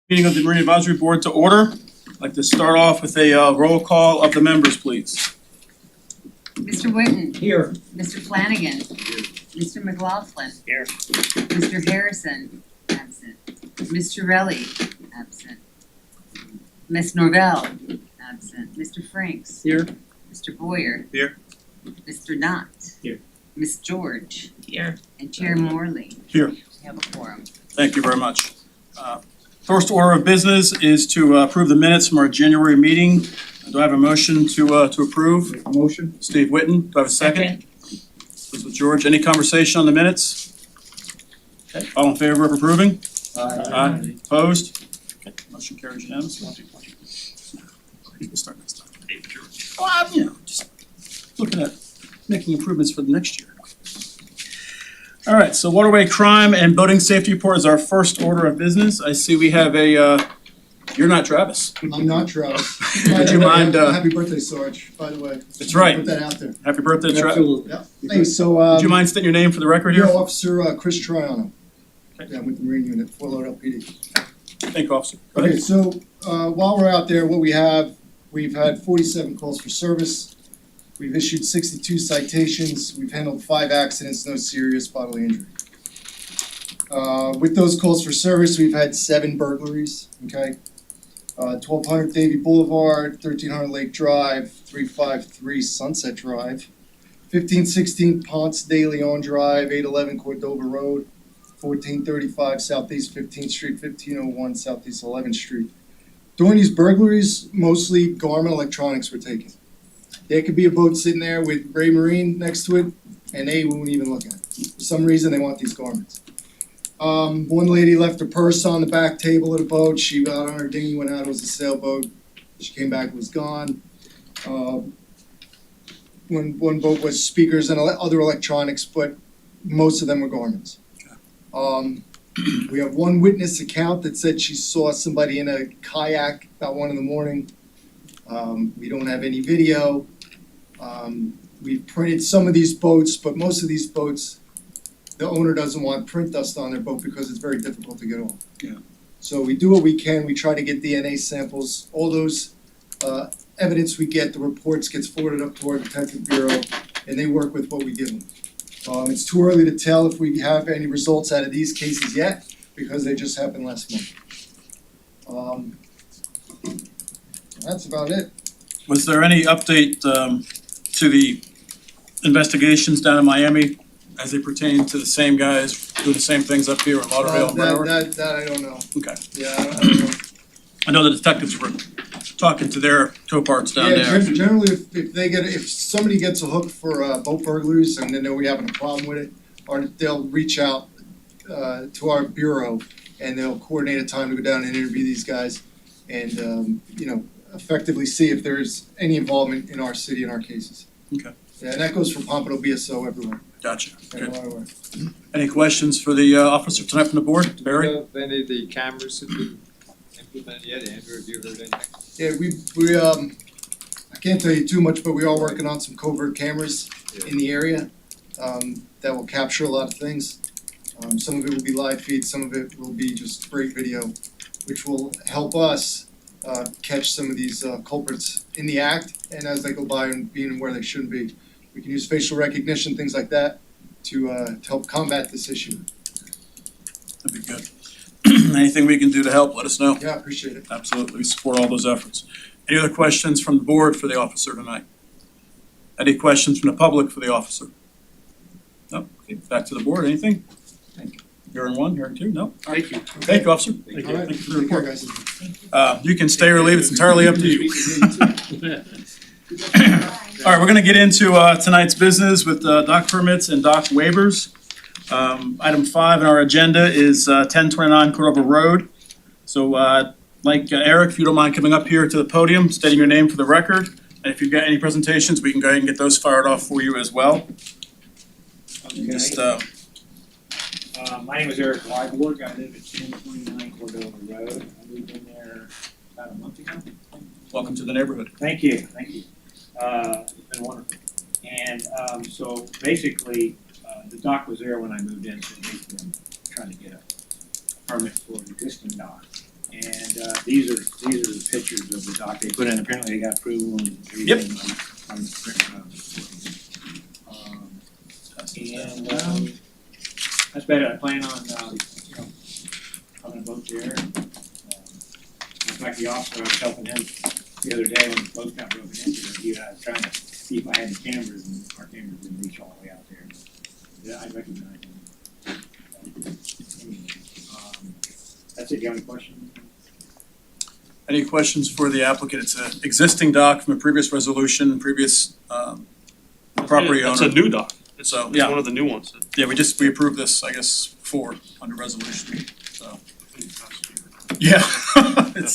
Meeting of the Marine Advisory Board to order. I'd like to start off with a roll call of the members, please. Mr. Witten. Here. Mr. Flanagan. Mr. McLaughlin. Here. Mr. Harrison, absent. Mr. Relly, absent. Ms. Norvell, absent. Mr. Franks. Here. Mr. Boyer. Here. Mr. Knott. Here. Ms. George. Here. And Chair Morley. Here. We have a quorum. Thank you very much. First order of business is to approve the minutes from our January meeting. Do I have a motion to approve? Motion. Steve Witten, do I have a second? Elizabeth George, any conversation on the minutes? Okay, all in favor of approving? Aye. Opposed? Okay, motion carries unanimously. We'll start next time. Well, just looking at making improvements for the next year. All right, so waterway crime and boating safety report is our first order of business. I see we have you're not Travis. I'm not Travis. Would you mind, Happy birthday, Sarge, by the way. That's right. Put that out there. Happy birthday, Travis. Absolutely. Yeah. Hey, so, Would you mind stating your name for the record here? you're Officer Chris Triano. Okay. Yeah, I'm with the Marine Unit, Fort Lauderdale PD. Thank you, officer. Go Okay, ahead. so, while we're out there, we've had 47 calls for service. We've issued 62 citations. We've handled 5 accidents, no serious bodily injury. With those calls for service, we've had 7 burglaries, okay? 1200 Davie Boulevard, 1300 Lake Drive, 353 Sunset Drive, 1516 Ponce de Leon Drive, 811 Cordova Road, 1435 Southeast 15th Street, 1501 Southeast 11th Street. During these burglaries, mostly garment electronics were taken. There could be a boat sitting there with Ray Marine next to it, and they won't even look at it. For some reason, they want these garments. One lady left her purse on the back table of the boat. She got on her dinghy, went out. It was a sailboat. She came back, it was gone. One boat was speakers and other electronics, but most of them were garments. We have one witness account that said she saw somebody in a kayak about 1 a.m. We don't have any video. We've printed some of these boats, but most of these boats, the owner doesn't want print dust on their boat because it's very difficult to get off. Yeah. So we do what we can. We try to get DNA samples. All those evidence we get, the reports gets forwarded up to our detective bureau, and they work with what we give them. It's too early to tell if we have any results out of these cases yet, because they just happened last month. That's about it. Was there any update to the investigations down in Miami as they pertain to the same guys doing the same things up here in Lauderdale and Broward? That I don't know. Okay. Yeah, I don't know. I know the detectives were talking to their co-parts down Yeah, there. generally, if somebody gets a hook for boat burglaries and they know we're having a problem with it, or they'll reach out to our bureau and they'll coordinate a time to go down and interview these guys and effectively see if there's any involvement in our city in our cases. Okay. Yeah, and that goes for Pompano, BSO, everywhere. Gotcha. Good. Everywhere. Any questions for the officer tonight from the board? Barry? Have any of the cameras have been implemented yet? Andrew, have you heard anything? Yeah, we I can't tell you too much, but we are working on some covert cameras in the area that will capture a lot of things. Some of it will be live feed, some of it will be just straight video, which will help us catch some of these culprits in the act and as they go by and being where they shouldn't be. We can use facial recognition, things like that, to help combat this issue. That'd be good. Anything we can do to help, let us know. Yeah, I appreciate it. Absolutely, we support all those efforts. Any other questions from the board for the officer tonight? Any questions from the public for the officer? No? Okay, back to the board, anything? Thank you. Hearing one, hearing two, no? All right. Thank you, officer. Thank All right, you for the take care, report. guys. You can stay or leave, it's entirely up to you. All right, we're gonna get into tonight's business with dock permits and dock waivers. Item 5 in our agenda is 1029 Cordova Road. So Eric, if you don't mind coming up here to the podium, stating your name for the record. And if you've got any presentations, we can go ahead and get those fired off for you as well. Okay. Just, My name is Eric Weiborg. I live at 1029 Cordova Road. I moved in there about a month ago. welcome to the neighborhood. Thank you. It's been wonderful. And so basically, the dock was there when I moved in, so they've been trying to get a permit for the existing dock. And these are the pictures of the dock they put in, apparently they got approval and everything on and that's better, I plan on, having a boat there. In fact, the officer, I was helping him the other day when the boat got broken into, he was trying to see if I had the cameras, and our cameras didn't reach all the way out there. Yeah, I recognize him. Anyway, that's it, do you have any questions? Any questions for the applicant? It's an existing dock from a previous resolution, previous property owner. It's a new dock. It's So, it's yeah. one of the new ones. Yeah, we approved this, I guess, under resolution, so. Yeah, I've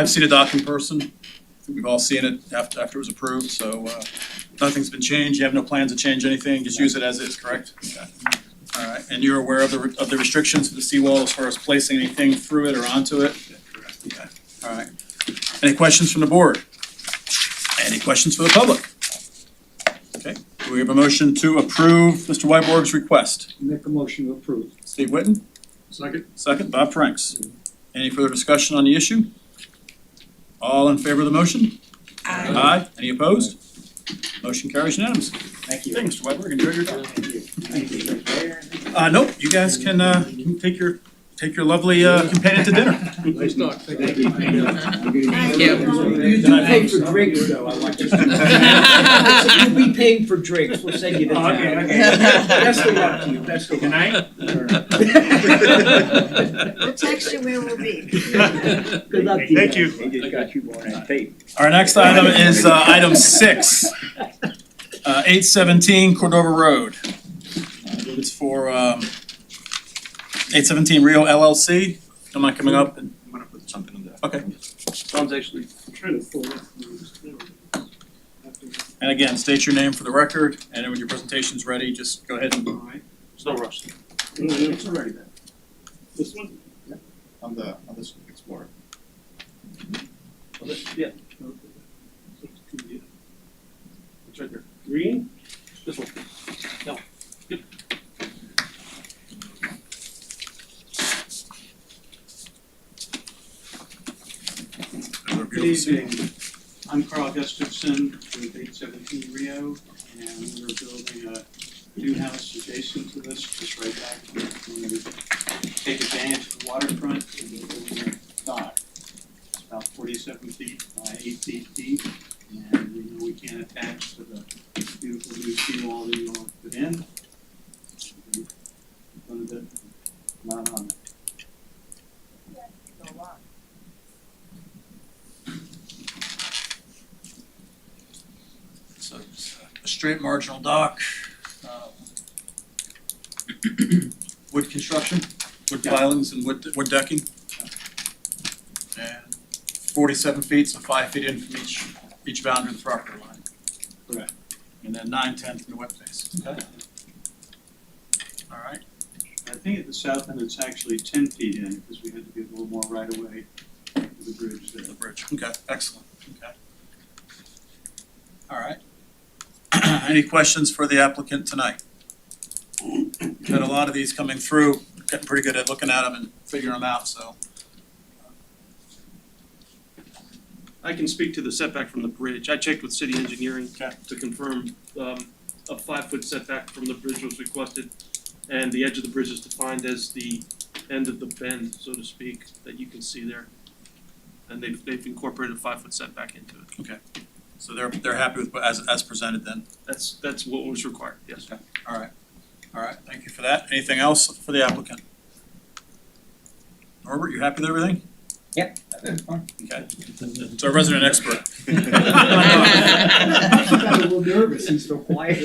seen a dock in person. We've all seen it after it was approved, so, nothing's been changed. You have no plans to change anything, just use it as is, correct? Okay. All right, and you're aware of the restrictions for the seawall as far as placing anything through it or onto it? Okay, all right. Any questions from the board? Any questions for the public? Okay, do we have a motion to approve Mr. Wyborg's request? Make a motion to approve. Steve Whitten? Second. Second, Bob Franks. Any further discussion on the issue? All in favor of the motion? Aye. Aye. Any opposed? Motion carries unanimously. Thank you. Thanks, Mr. Wyborg, enjoy your day. Thank you. Thank you. Nope, you guys can take your lovely companion to dinner. Nice talk. Thank you. Thank you. You do pay for drinks though, I want you to know. You'll be paying for drinks, we'll send you the tab. Okay, okay. Best of luck to you, best of Good luck. night. We'll text you where we'll be. Good luck to you. Thank you. They just got you on tape. Our next item is item 6, 817 Cordova Road. It's for 817 Rio LLC. Am I coming up? I'm gonna put something in there. Okay. Sounds actually. I'm trying to pull it. And again, state your name for the record, and then when your presentation's ready, just go ahead and. There's no rush. It's already there. This one? On this Explorer. Yeah, it's right there. Green? This one. No. Good. Good evening. I'm Carl Gustafson with 817 Rio, and we're building a new house adjacent to this, just right back. We're going to take advantage of the waterfront and we're building a dock. It's about 47 feet by 8 feet deep, and we know we can't attach to the beautiful new seawall that you want to put in. We're going to not on it. So it's a straight marginal dock. Wood construction, wood pilings and wood decking. And 47 feet, so 5 feet in from each boundary of the property line. Correct. And then 9/10 from the wet face. Okay. All right. I think at the south end, it's actually 10 feet in, because we had to give a little more right of way to the bridge there. The bridge. Okay, excellent. Okay. All right. Any questions for the applicant tonight? We've had a lot of these coming through, getting pretty good at looking at them and figuring them out, so. I can speak to the setback from the bridge. I checked with city engineering to confirm a 5-foot setback from the bridge was requested. And the edge of the bridge is defined as the end of the bend, so to speak, that you can see there. And they've incorporated a 5-foot setback into it. Okay. So they're happy with as presented then? That's what was required, yes. Okay. All right. All right, thank you for that. Anything else for the applicant? Norbert, you happy with everything? Yep. Okay. It's our resident expert. I got a little nervous, he's so quiet.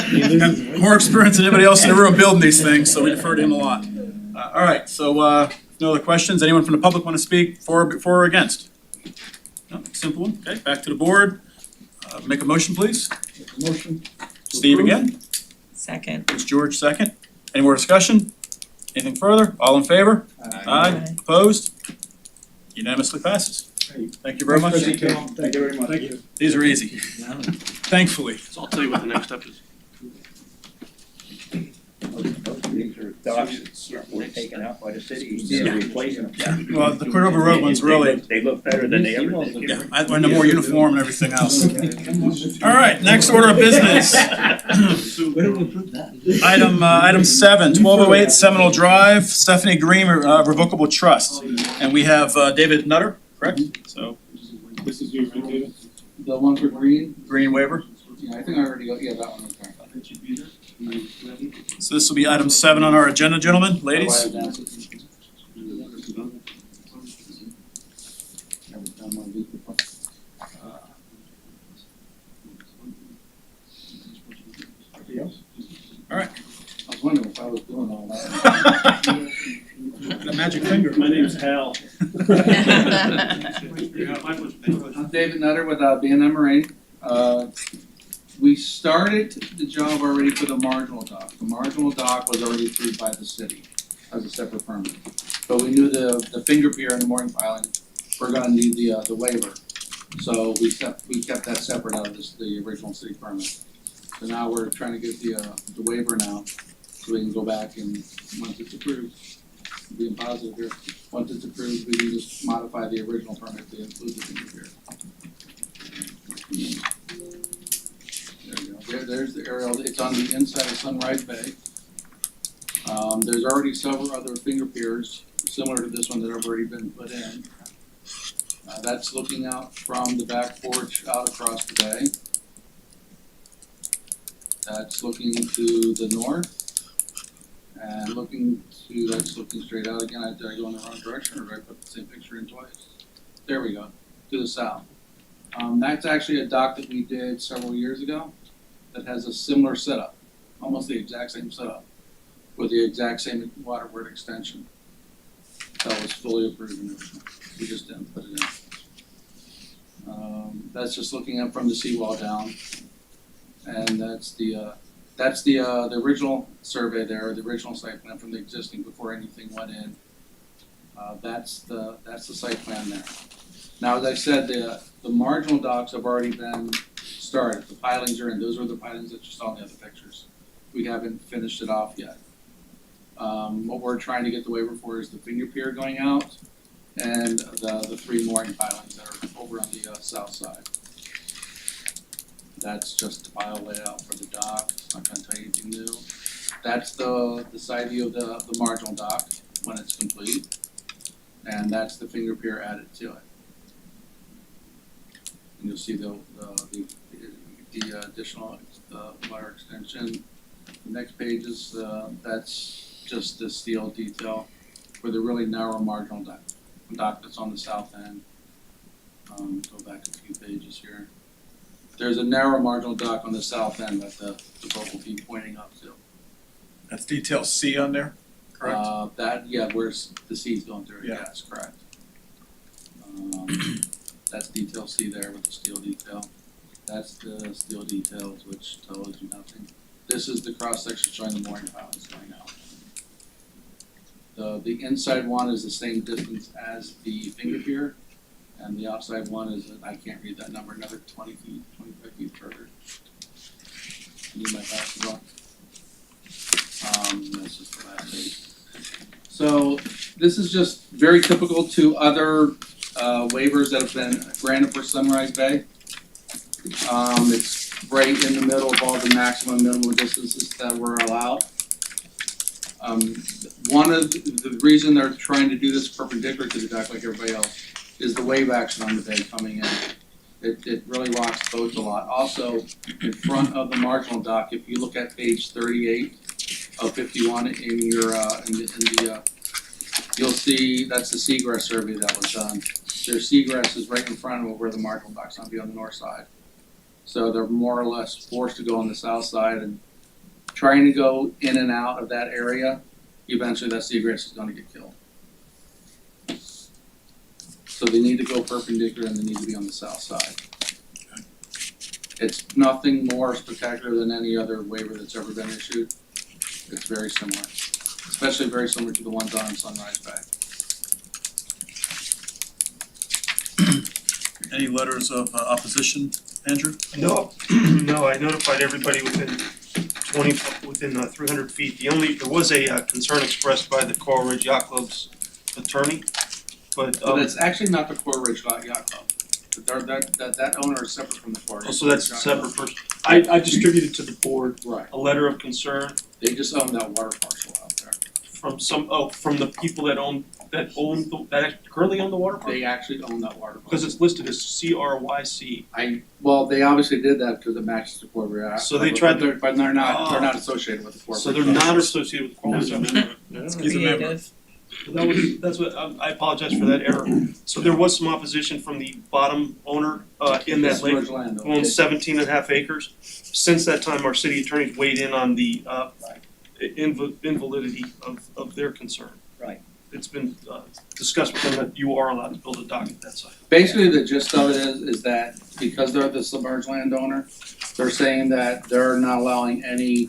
He's got more experience than anybody else in the room building these things, so we defer to him a lot. All right, so no other questions? Anyone from the public want to speak for or against? No, simple one. Okay, back to the board. Make a motion, please. Motion. Steve again. Second. It's George second. Any more discussion? Anything further? All in favor? Aye. Opposed? Unanimously passes. Thank you very much. Thank you very much. Thank you. These are easy, thankfully. So I'll tell you what the next step is. These are docks that were taken out by the city, Yeah. they're replacing them. Well, the Clear River Road one's really, They look better than they ever did. yeah, and they're more uniform and everything else. All right, next order of business. Item 7, 1208 Seminole Drive, Stephanie Green, Revocable Trust. And we have David Nutter, correct? So, This is yours, right, David? The one for green, Green waiver. yeah, I think I already got, yeah, that one, okay. So this will be item 7 on our agenda, gentlemen, ladies. All right. I was wondering if I was doing all that. A magic finger. My name's Hal. I'm David Nutter with B&M Marine. We started the job already for the marginal dock. The marginal dock was already approved by the city as a separate permit. But we knew the finger pier and the mooring piling, we're gonna need the waiver. So we kept that separate out of the original city permit. So now we're trying to get the waiver now, so we can go back and, once it's approved, being positive here, once it's approved, we can just modify the original permit to include the finger pier. There you go, there's the aerial, it's on the inside of Sunrise Bay. There's already several other finger piers, similar to this one, that have already been put in. That's looking out from the back porch out across the bay. That's looking to the north. And that's looking straight out again. Did I go in the wrong direction, or did I put the same picture in twice? There we go, to the south. That's actually a dock that we did several years ago that has a similar setup, almost the exact same setup, with the exact same waterward extension. That was fully approved and everything. We just didn't put it in. That's just looking up from the seawall down. And that's the original survey there, the original site plan from the existing before anything went in. That's the site plan there. Now, as I said, the marginal docks have already been started. The pilings are in. Those are the pilings that you saw in the other pictures. We haven't finished it off yet. What we're trying to get the waiver for is the finger pier going out and the 3 mooring pilings that are over on the south side. That's just the pile layout for the dock. It's not gonna tell you anything new. That's the side view of the marginal dock when it's complete. And that's the finger pier added to it. And you'll see the additional wire extension. The next page is that's just the steel detail for the really narrow marginal dock that's on the south end. Go back a few pages here. There's a narrow marginal dock on the south end that the boat will be pointing up to. That's detail C on there, correct? Where's the C's going through, Yeah. yes, correct. That's detail C there with the steel detail. That's the steel details, which tells you nothing. This is the cross section showing the mooring pilings going out. The inside one is the same distance as the finger pier, and the outside one is, I can't read that number, another 20 feet, 25 feet further. I need my glasses on. That's just the last page. So this is just very typical to other waivers that have been granted for Sunrise Bay. It's right in the middle of all the maximum and minimum distances that were allowed. One of the reason they're trying to do this perpendicular to the dock like everybody else is the wave action on the bay coming in. It really rocks boats a lot. Also, in front of the marginal dock, if you look at page 38 of 51 in your you'll see that's the seagrass survey that was done. Their seagrass is right in front of where the marginal dock's gonna be on the north side. So they're more or less forced to go on the south side, and trying to go in and out of that area, eventually that seagrass is gonna get killed. So they need to go perpendicular and they need to be on the south side. It's nothing more spectacular than any other waiver that's ever been issued. It's very similar, especially very similar to the ones on Sunrise Bay. Any letters of opposition, Andrew? No, no, I notified everybody within within 300 feet. There was a concern expressed by the Coral Ridge Yacht Club's attorney, but But it's actually not the Coral Ridge Yacht Club. That owner is separate from the Coral Ridge. so that's Yacht separate first. I distributed to the board Club. Right, a letter of concern they just own that water parcel out there. from the people that currently own the water park? They actually own that water parcel. Because it's listed as CRYC. Well, they obviously did that because it matches the Coral Ridge. So they tried to- But they're not associated with the Coral Ridge. So they're not associated with the Coral Ridge. He's a member. Creative. That's what, I apologize for that error. So there was some opposition from the bottom owner, in that lake, George Land. who owns 17.5 acres. Since that time, our city attorney's weighed in on the, invalidity of their concern. Right. It's been, discussed with them that you are allowed to build a dock at that site. Basically, the gist of it is that because they're the submerged landowner, they're saying that they're not allowing any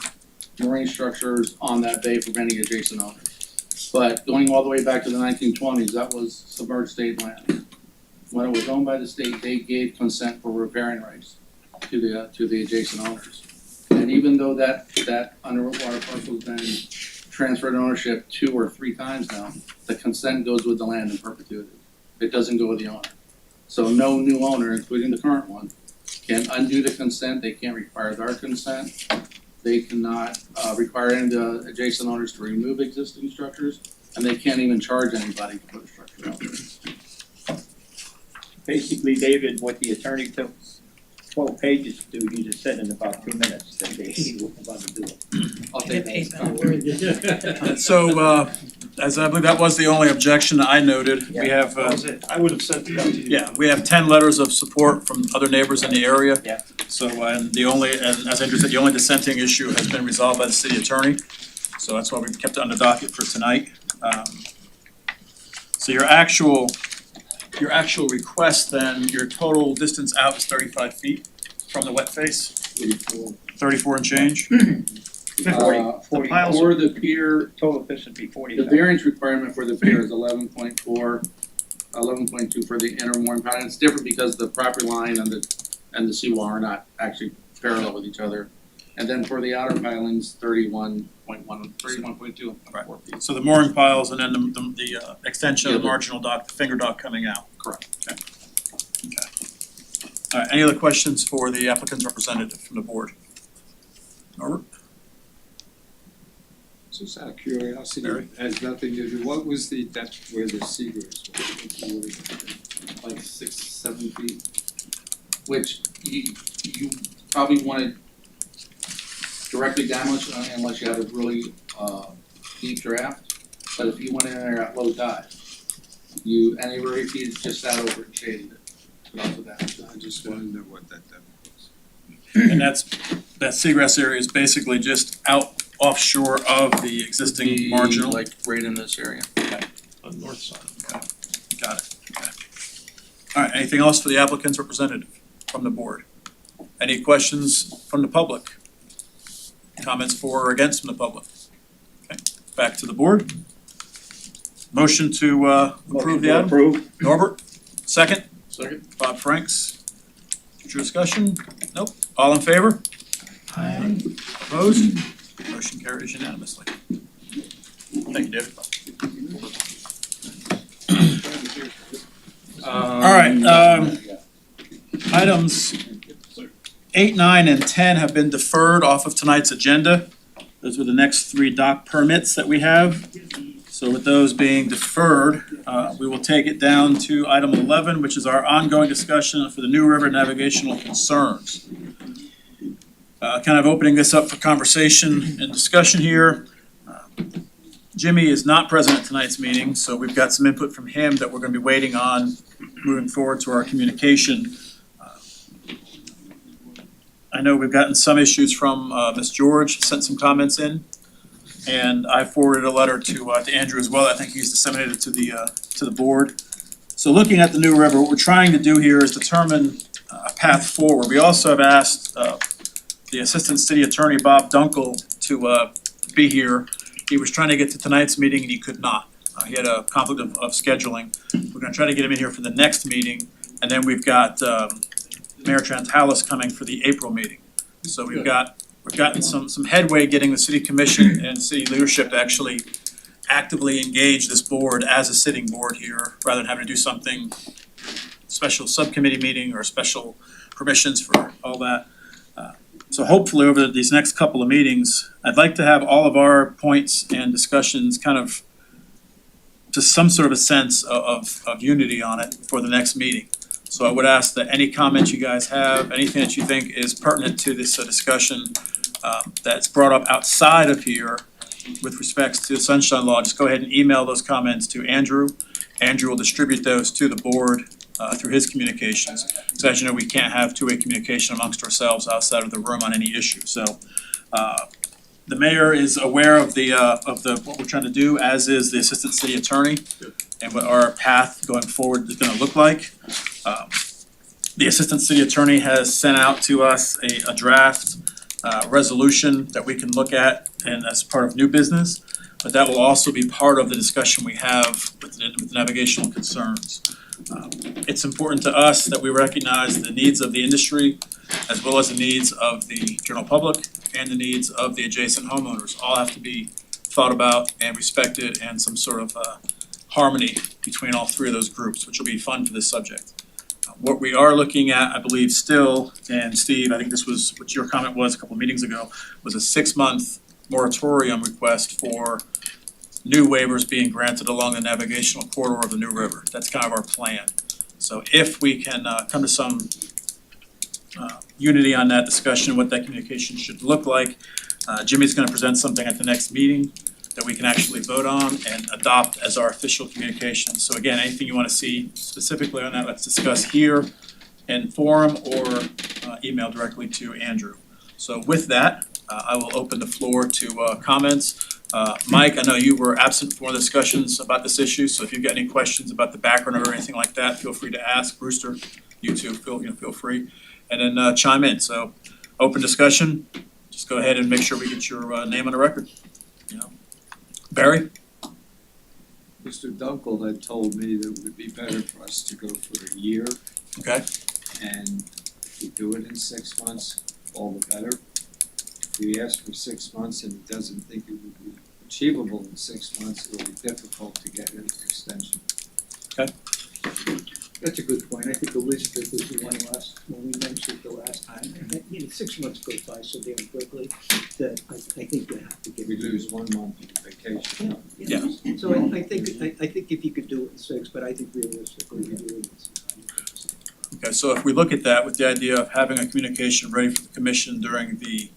marine structures on that bay from any adjacent owners. But going all the way back to the 1920s, that was submerged state land. When it was owned by the state, they gave consent for riparian rights to the adjacent owners. And even though that underwater parcel has been transferred ownership 2 or 3 times now, the consent goes with the land in perpetuity. It doesn't go with the owner. So no new owner, including the current one, can undo the consent. They can't require their consent. They cannot require any of the adjacent owners to remove existing structures, and they can't even charge anybody to put a structure out there. Basically, David, what the attorney took 12 pages to do, you just said in about 2 minutes that he was about to do it. I'll take Get that. paid by So, as I believe that was the only objection I noted, we have, That was it. I would have sent it out to you. yeah, we have 10 letters of support from other neighbors in the area. Yeah. So, and as Andrew said, the only dissenting issue has been resolved by the city attorney. So that's why we kept it on the docket for tonight. So your actual request then, your total distance out is 35 feet from the wet face? 34 and change? 40 piles For the pier, Total distance be 40. the variance requirement for the pier is 11.4, 11.2 for the inner mooring pattern. It's different because the property line and the seawall are not actually parallel with each other. And then for the outer pilings, 31.1, 31.2 and 0.4 feet. So the mooring piles and then the extension of the Yeah. marginal dock, the finger dock coming out. Correct. All right, any other questions for the applicant's representative from the board? Norbert? Just out of curiosity, Barry? has nothing to do, what was the depth where the seagulls were? Like 6, 7 feet? Which you probably wanted directly damaged unless you had a really deep draft. But if you went in there at low tide, anywhere if you just sat over it and shaded it, without the damage. I just wanted to know what that depth was. And that seagrass area is basically just out offshore of the existing marginal? Like right in this area. On the north side. Got it, okay. All right, anything else for the applicant's representative from the board? Any questions from the public? Comments for or against from the public? Okay, back to the board. Motion to approve the item? Approve. Norbert, second? Second. Bob Franks. Future discussion? Nope. All in favor? Aye. Opposed? Motion carries unanimously. Thank you, David. All right, items 8, 9, and 10 have been deferred off of tonight's agenda. Those were the next 3 dock permits that we have. So with those being deferred, we will take it down to item 11, which is our ongoing discussion for the New River navigational concerns. Kind of opening this up for conversation and discussion here. Jimmy is not present at tonight's meeting, so we've got some input from him that we're gonna be waiting on moving forward to our communication. I know we've gotten some issues from Ms. George, sent some comments in. And I forwarded a letter to Andrew as well. I think he's disseminated to the board. So looking at the New River, what we're trying to do here is determine a path forward. We also have asked the Assistant City Attorney, Bob Dunkel, to be here. He was trying to get to tonight's meeting and he could not. He had a conflict of scheduling. We're gonna try to get him in here for the next meeting. And then we've got Mayor Trantalis coming for the April meeting. So we've got we've gotten some headway getting the city commission and city leadership to actually actively engage this board as a sitting board here, rather than having to do something, special subcommittee meeting or special permissions for all that. So hopefully over these next couple of meetings, I'd like to have all of our points and discussions kind of to some sort of a sense of unity on it for the next meeting. So I would ask that any comments you guys have, anything that you think is pertinent to this discussion that's brought up outside of here with respects to the Sunshine Law, just go ahead and email those comments to Andrew. Andrew will distribute those to the board through his communications. So as you know, we can't have two-way communication amongst ourselves outside of the room on any issue. So the mayor is aware of what we're trying to do, as is the assistant city attorney, and what our path going forward is gonna look like. The assistant city attorney has sent out to us a draft resolution that we can look at and as part of new business, but that will also be part of the discussion we have with the navigational concerns. It's important to us that we recognize the needs of the industry as well as the needs of the general public and the needs of the adjacent homeowners. All have to be thought about and respected, and some sort of harmony between all three of those groups, which will be fun for this subject. What we are looking at, I believe still, and Steve, I think this was what your comment was a couple of meetings ago, was a 6-month moratorium request for new waivers being granted along the navigational corridor of the New River. That's kind of our plan. So if we can come to some unity on that discussion, what that communication should look like, Jimmy's gonna present something at the next meeting that we can actually vote on and adopt as our official communication. So again, anything you wanna see specifically on that, let's discuss here in forum or email directly to Andrew. So with that, I will open the floor to comments. Mike, I know you were absent for discussions about this issue, so if you've got any questions about the background or anything like that, feel free to ask. Brewster, you too, feel free. And then chime in. So open discussion, just go ahead and make sure we get your name on the record. You know, Barry? Mr. Dunkel had told me that it would be better for us to go for a year, Okay, and if we do it in 6 months, all the better. If we ask for 6 months and he doesn't think it would be achievable in 6 months, it'll be difficult to get an extension. That's a good point. I think Elizabeth was the one when we mentioned it the last time. And, 6 months goes by so damn quickly that I think you have to give. We lose 1 month of vacation. Yeah. So I think if you could do it in 6, but I think realistically we do it in 6. okay, so if we look at that with the idea of having a communication ready for the commission during the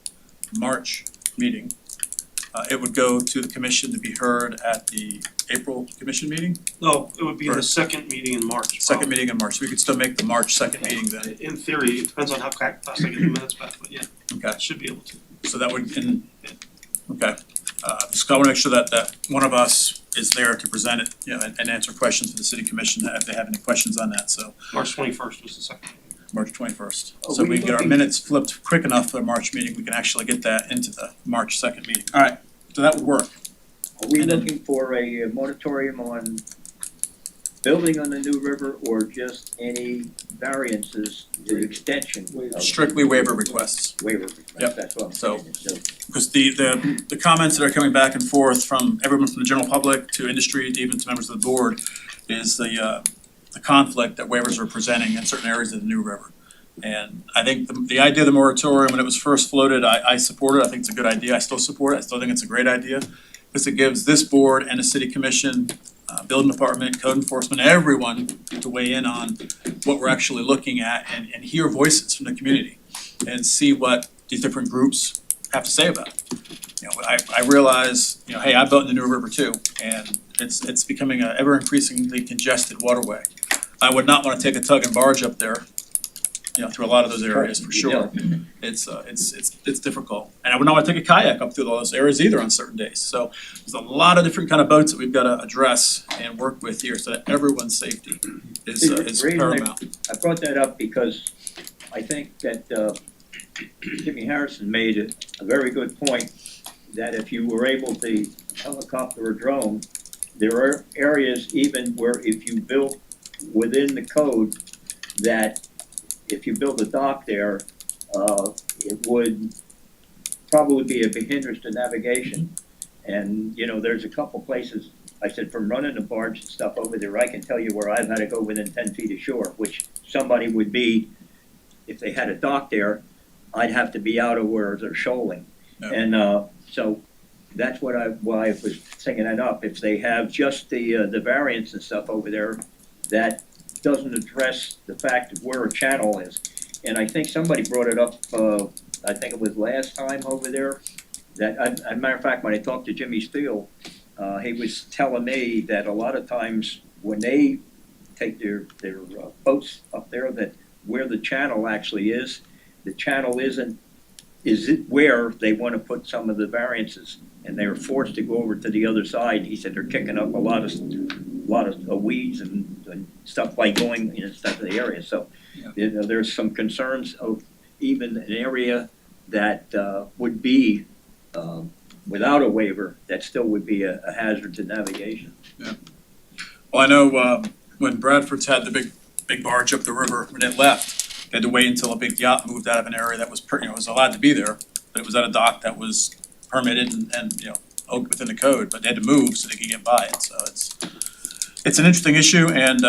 March meeting, it would go to the commission to be heard at the April commission meeting? No, it would be the second meeting in March. Second meeting in March, so we could still make the March 2nd meeting then. In theory, it depends on how fast I get the minutes back, but yeah, Okay, should be able to. so that would, okay. Just I wanna make sure that one of us is there to present it, you know, and answer questions for the city commission if they have any questions on that, so March 21st was the second. March 21st. Are So we we get our looking- minutes flipped quick enough for the March meeting, we can actually get that into the March 2nd meeting. All right, so that would work. Are we And then- looking for a moratorium on building on the New River, or just any variances to the extension of Strictly waiver requests. waiver requests? Yep. That's what I'm So- saying. So Because the comments that are coming back and forth from everyone from the general public to industry to even to members of the board is the conflict that waivers are presenting in certain areas of the New River. And I think the idea of the moratorium, when it was first floated, I support it. I think it's a good idea. I still support it. I still think it's a great idea. Because it gives this board and the city commission, building department, code enforcement, everyone to weigh in on what we're actually looking at and hear voices from the community and see what these different groups have to say about it. You know, I realize, you know, hey, I built in the New River too, and it's becoming an ever increasingly congested waterway. I would not wanna take a tug and barge up there, you know, through a lot of those areas for sure. It's difficult. And I would not wanna take a kayak up through those areas either on certain days. So there's a lot of different kind of boats that we've gotta address and work with here so that everyone's safety is The reason paramount. I brought that up because I think that Jimmy Harrison made a very good point, that if you were able to helicopter or drone, there are areas even where if you built within the code, that if you build a dock there, it would probably be a big hindrance to navigation. And, you know, there's a couple places, I said, from running the barge and stuff over there, I can tell you where I've had to go within 10 feet of shore, which somebody would be, if they had a dock there, I'd have to be out of where they're shoaling. Yeah. And, so that's why I was thinking that up. If they have just the variance and stuff over there, that doesn't address the fact of where a channel is. And I think somebody brought it up, I think it was last time over there, that, as a matter of fact, when I talked to Jimmy Steele, he was telling me that a lot of times when they take their boats up there, that where the channel actually is, the channel is it where they want to put some of the variances, and they're forced to go over to the other side. He said they're kicking up a lot of weeds and stuff by going in stuff in the area. So, you know, there's some concerns of even an area that would be without a waiver, that still would be a hazard to navigation. Yeah. Well, I know when Bradford's had the big barge up the river, when it left, they had to wait until a big yacht moved out of an area that was, was allowed to be there, but it was at a dock that was permitted and within the code, but they had to move so they could get by it. So it's an interesting issue, and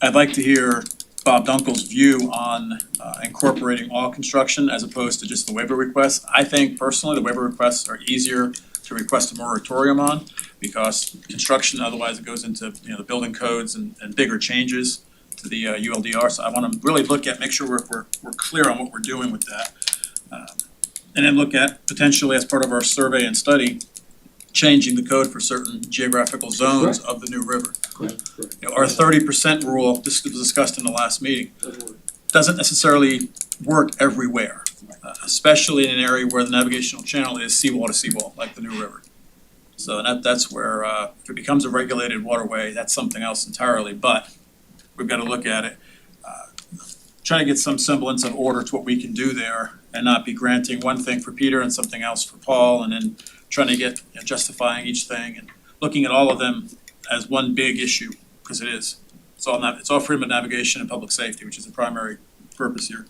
I'd like to hear Bob Dunkel's view on incorporating all construction as opposed to just the waiver requests. I think personally, the waiver requests are easier to request a moratorium on, because construction, otherwise it goes into the building codes and bigger changes to the ULDR. So I want to really make sure we're clear on what we're doing with that, and then look at potentially, as part of our survey and study, changing the code for certain geographical zones of the new river. Our 30% rule, this was discussed in the last meeting, doesn't necessarily work everywhere, especially in an area where the navigational channel is seawall to seawall, like the new river. So that's where, if it becomes a regulated waterway, that's something else entirely, but we've got to look at it, try to get some semblance of order to what we can do there, and not be granting one thing for Peter and something else for Paul, and then trying to get, justifying each thing and looking at all of them as one big issue, because it is. It's all freedom of navigation and public safety, which is the primary purpose here.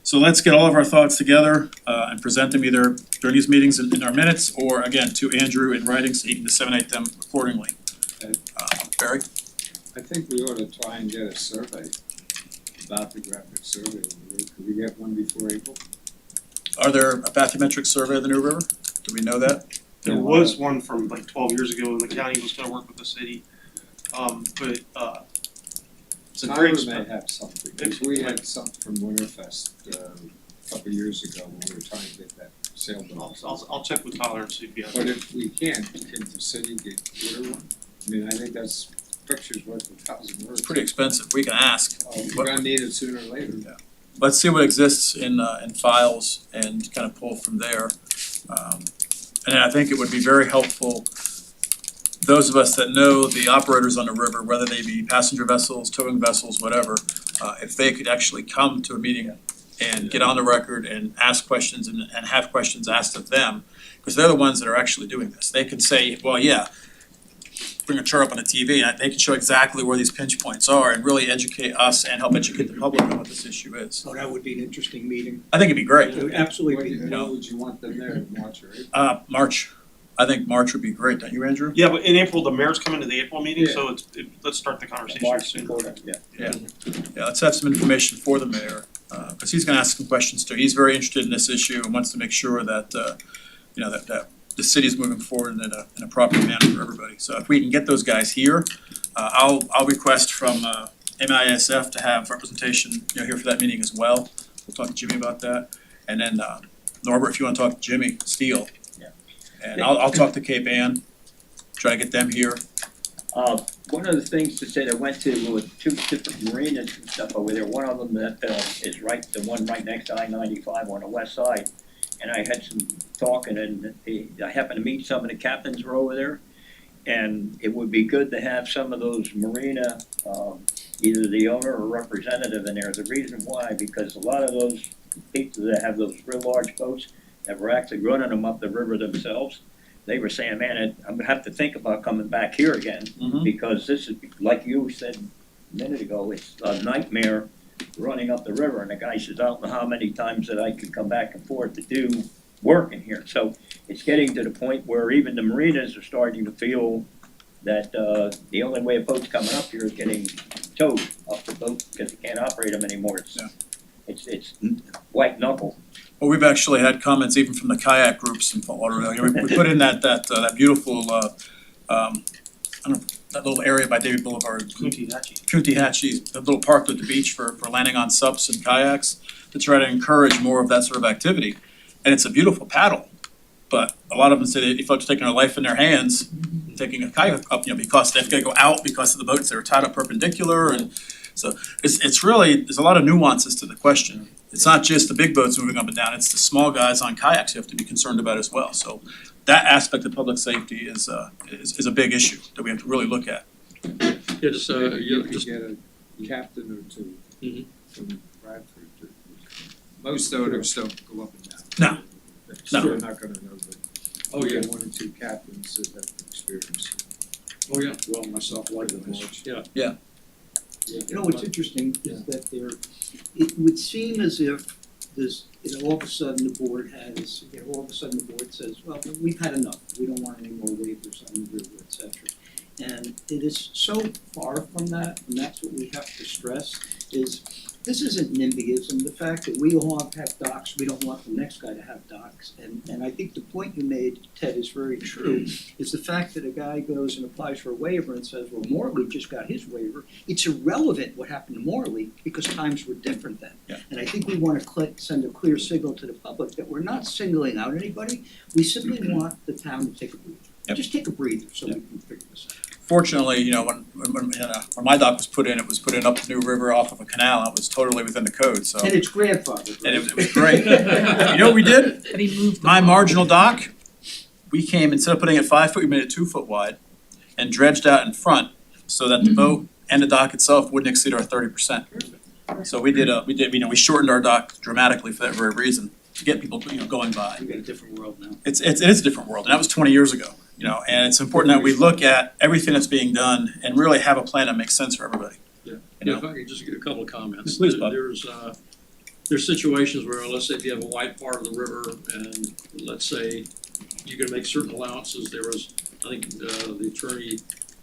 So let's get all of our thoughts together and present them either during these meetings in our minutes, or again to Andrew in writing so he can disseminate them accordingly. Barry? I think we ought to try and get a survey about the graphic survey. Could we get one before April? Are there a bathymetric survey of the new river? Do we know that? There was one from like 12 years ago when the county was gonna work with the city. But it's a Tyler great. may have something, because we had something from Winterfest a couple of years ago when we were trying to get that sailboat. I'll check with Tyler and see if he has. But if we can't, can the city order one? I mean, I think that's pictures worth 1,000 words. It's pretty expensive. We can ask. We're gonna need it sooner or later. Yeah. Let's see what exists in files and kind of pull from there. And I think it would be very helpful, those of us that know the operators on the river, whether they be passenger vessels, towing vessels, whatever, if they could actually come to a meeting and get on the record and ask questions and have questions asked of them, because they're the ones that are actually doing this. They can say, well, yeah, bring a chart up on the TV, and they can show exactly where these pinch points are and really educate us and help educate the public on what this issue is. So that would be an interesting meeting. I think it'd be great. It would absolutely be. When would you want them there, March or April? March. I think March would be great, don't you, Andrew? Yeah, but in April, the mayor's coming to the April meeting, Yeah. so let's start the conversation March soon. before that, yeah. Yeah, let's have some information for the mayor, because he's gonna ask some questions too. He's very interested in this issue and wants to make sure that, that the city's moving forward in a proper manner for everybody. So if we can get those guys here, I'll request from MISF to have representation, here for that meeting as well. We'll talk to Jimmy about that. And then Norbert, if you wanna talk to Jimmy Steele. Yeah. And I'll talk to Cape Ann, try to get them here. One of the things to say, I went to two different marinas and stuff over there. One of them that is the one right next to I-95 on the west side. And I had some talking, and I happened to meet some of the captains who were over there. And it would be good to have some of those marina, either the owner or representative in there. The reason why, because a lot of those people that have those real large boats that were actually running them up the river themselves, they were saying, man, I'm gonna have to think about coming back here again, because this is, like you said a minute ago, it's a nightmare running up the river. And the guy says, I don't know how many times that I could come back and forth to do working here. So it's getting to the point where even the marinas are starting to feel that, the only way a boat's coming up here is getting towed off the boat because they can't operate them anymore. Yeah. It's white knuckle. Well, we've actually had comments even from the kayak groups in Fort Lauderdale. You know, we put in that beautiful, I don't know, that little area by David Boulevard. Kuntihatchee, a little park at the beach for landing on sups and kayaks to try to encourage more of that sort of activity. And it's a beautiful paddle, but a lot of them say they felt like taking their life in their hands, taking a kayak up, you know, because they've got to go out because of the boats that are tied up perpendicular, and so it's really, there's a lot of nuances to the question. It's not just the big boats moving up and down, it's the small guys on kayaks you have to be concerned about as well. So that aspect of public safety is a big issue that we have to really look at. Yeah, just, Maybe you you could just, get a captain or two Mhm. from Bradford. Most owners don't go up and down. No. So No. they're not gonna know, but oh, yeah, one or two captains that have experience. oh, yeah, well, myself likewise, yeah. You know, what's interesting is that it would seem as if there's, all of a sudden the board says, well, we've had enough, we don't want any more waivers on the river, et cetera. And it is so far from that, and that's what we have to stress, is this isn't NIMBYism. The fact that we all have docks, we don't want the next guy to have docks. And I think the point you made, Ted, is very true, is the fact that a guy goes and applies for a waiver and says, well, Morley just got his waiver. It's irrelevant what happened to Morley because times were different then. Yeah. And I think we want to send a clear signal to the public that we're not singling out anybody. We simply want the town to take a breather. Yep. Just take a breather so we can figure this out. Fortunately, you know, when my dock was put in, it was put in up the New River off of a canal. It was totally within the code, so. And it's grandfathered, And right? it was great. You know what we did? But he moved. My marginal dock, we came, instead of putting it 5 foot, we made it 2 foot wide and dredged out in front so that the boat and the dock itself wouldn't exceed our 30%. So we we shortened our dock dramatically for that very reason, to get people, you know, going by. We've got a different world now. It is a different world, and that was 20 years ago, you know, and it's important that we look at everything that's being done and really have a plan that makes sense for everybody. Yeah, You know? if I could just get a couple of comments. Please, Bob. There's situations where, let's say if you have a wide part of the river and let's say you're gonna make certain allowances, there was, I think, the attorney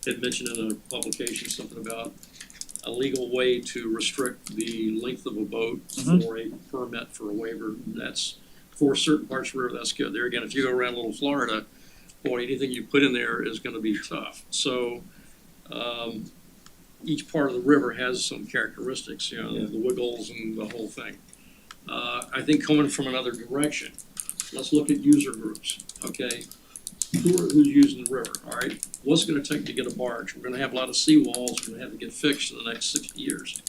had mentioned in a publication something about a legal way to restrict the length of a boat Mhm. for a permit for a waiver. That's, for certain parts of the river, that's good. There again, if you go around Little Florida, boy, anything you put in there is gonna be tough. So, each part of the river has some characteristics, you know, the wiggles and the whole thing. I think coming from another direction, let's look at user groups, okay? Who's using the river, all right? What's it gonna take to get a barge? We're gonna have a lot of seawalls, we're gonna have to get fixed in the next 60 years.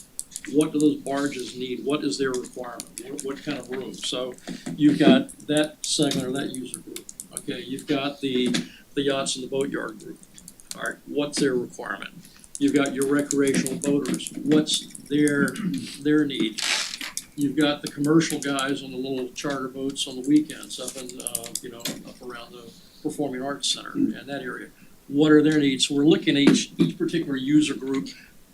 What do those barges need? What is their requirement? What kind of room? So you've got that segment or that user group, okay? You've got the yachts and the boatyard group, all right? What's their requirement? You've got your recreational boaters, what's their need? You've got the commercial guys on the little charter boats on the weekends up in, up around the Performing Arts Center and that area. What are their needs? So we're looking at each particular user group,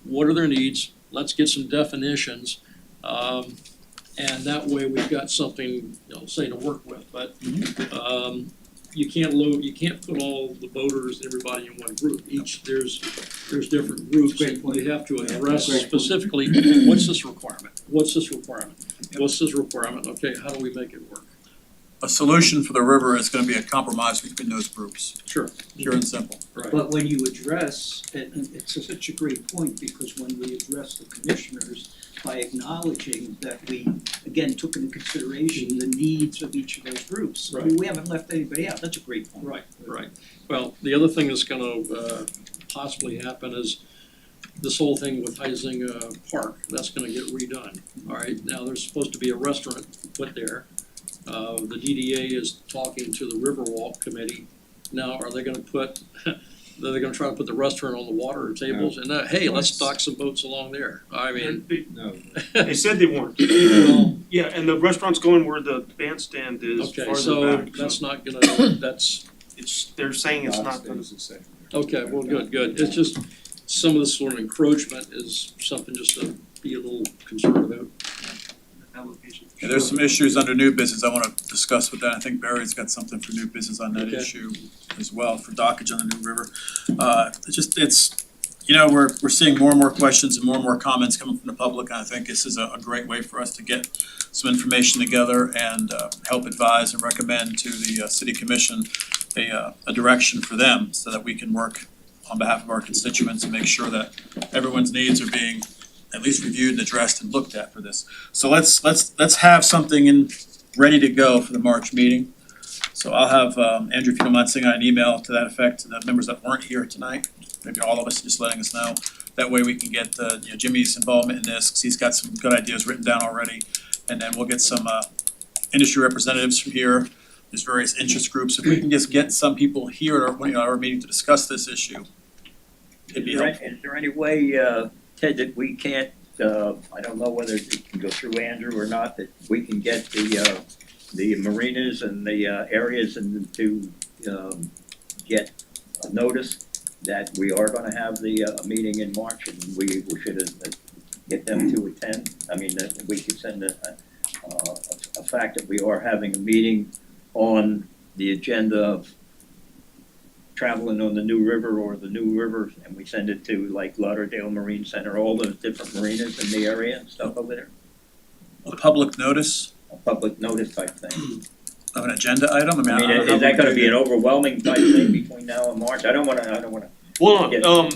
what are their needs? Let's get some definitions, and that way we've got something, say to work with, but, you can't put all the boaters and everybody in one group. There's different groups, and you have to address specifically, what's this requirement? What's this requirement? What's this requirement? Okay, how do we make it work? A solution for the river is gonna be a compromise between those groups, Sure. pure and simple. Right. But when you address, and it's such a great point, because when we address the commissioners by acknowledging that we, again, took into consideration the needs of each of those groups. Right. We haven't left anybody out, that's a great point. Right. Well, the other thing that's gonna possibly happen is this whole thing with Huizinga Park, that's gonna get redone. All right, now there's supposed to be a restaurant put there. The DDA is talking to the Riverwalk Committee. Now, are they gonna they're gonna try to put the restaurant on the water tables and, hey, let's dock some boats along there. I mean, No. They said they weren't. Yeah, and the restaurant's going where the bandstand is okay, farther so back. that's not gonna, They're saying it's God not gonna. stays the same. okay, well, good. It's just, some of this sort of encroachment is something just to be a little concerned about. that location. for Yeah, there's sure. some issues under new business I wanna discuss with that. I think Barry's got something for new business on that Okay. issue as well, for dockage on the New River. It's you know, we're seeing more and more questions and more comments coming from the public, and I think this is a great way for us to get some information together and help advise and recommend to the city commission a direction for them so that we can work on behalf of our constituents and make sure that everyone's needs are being at least reviewed and addressed and looked at for this. So let's have something ready to go for the March meeting. So I'll have Andrew, if you don't mind sending out an email to that effect to the members that weren't here tonight, maybe all of us just letting us know. That way we can get Jimmy's involvement in this, because he's got some good ideas written down already. And then we'll get some industry representatives from here. There's various interest groups. If we can just get some people here at our meeting to discuss this issue, it'd be helpful. Is there any way, Ted, that we can't, I don't know whether it can go through Andrew or not, that we can get the marinas and the areas and to get a notice that we are gonna have the meeting in March and we should get them to attend? I mean, that we could send a fact that we are having a meeting on the agenda of traveling on the New River or the New River, and we send it to like Lauderdale Marine Center, all those different marinas in the area and stuff over there. A public notice A public notice type thing. of an agenda item, I mean, don't know how is that we gonna do be an overwhelming type thing between now and March? I don't wanna. Hold Yeah. on,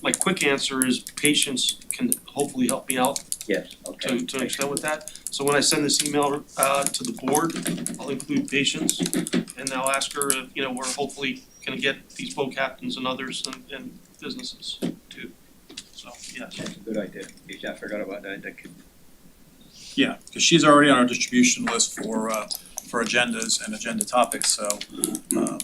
my quick answer is patience can hopefully help me out Yes, okay. to an extent with that. So when I send this email to the board, I'll include patience and I'll ask her if, we're hopefully gonna get these boat captains and others and businesses too. So, yes. That's a good idea. Geez, I forgot about that. That could. Yeah, because she's already on our distribution list for agendas and agenda topics, so that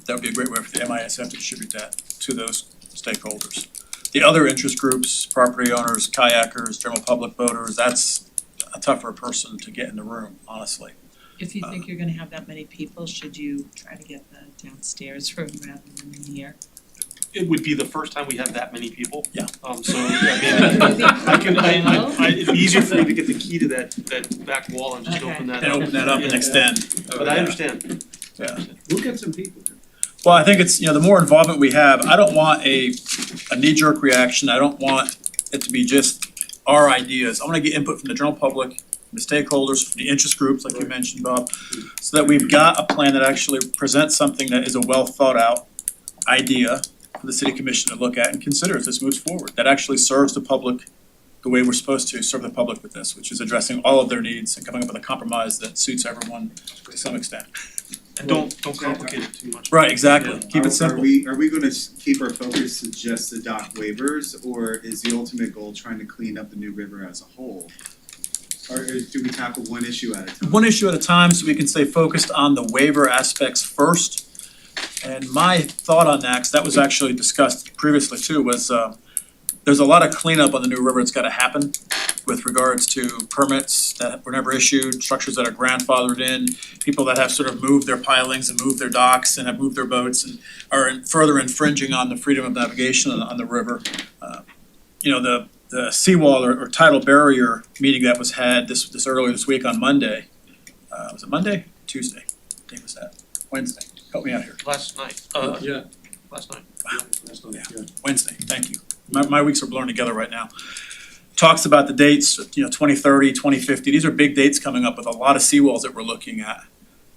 would be a great way for the MISF to distribute that to those stakeholders. The other interest groups, property owners, kayakers, general public boaters, that's a tougher person to get in the room, honestly. If you think you're gonna have that many people, should you try to get the downstairs room rather than in here? It would be the first time we had that many people. Yeah. So, it'd be easier for me to get the key to that back wall and just Okay. open that up. And open that up and Yeah. extend. But I understand. Yeah. We'll get some people. Well, I think it's, the more involvement we have, I don't want a knee-jerk reaction, I don't want it to be just our ideas. I wanna get input from the general public, from the stakeholders, from the interest groups, like you mentioned, Bob, so that we've got a plan that actually presents something that is a well-thought-out idea for the city commission to look at and consider as this moves forward, that actually serves the public the way we're supposed to serve the public with this, which is addressing all of their needs and coming up with a compromise that suits everyone to some extent. And don't complicate it too much. Right, exactly, keep it simple. Are we gonna keep our focus to just the dock waivers, or is the ultimate goal trying to clean up the New River as a whole? Or do we tackle one issue at a time? One issue at a time, so we can stay focused on the waiver aspects first. And my thought on that, 'cause that was actually discussed previously too, was there's a lot of cleanup on the New River that's gotta happen with regards to permits that were never issued, structures that are grandfathered in, people that have sort of moved their pilings and moved their docks and have moved their boats and are further infringing on the freedom of navigation on the river. The seawall or tidal barrier meeting that was had this earlier this week on Monday, was it Monday? Tuesday? I think it was that, Wednesday, help me out here. Last night, Yeah. last night. Wednesday, thank you. My weeks are blurring together right now. Talks about the dates, 2030, 2050, these are big dates coming up with a lot of seawalls that we're looking at.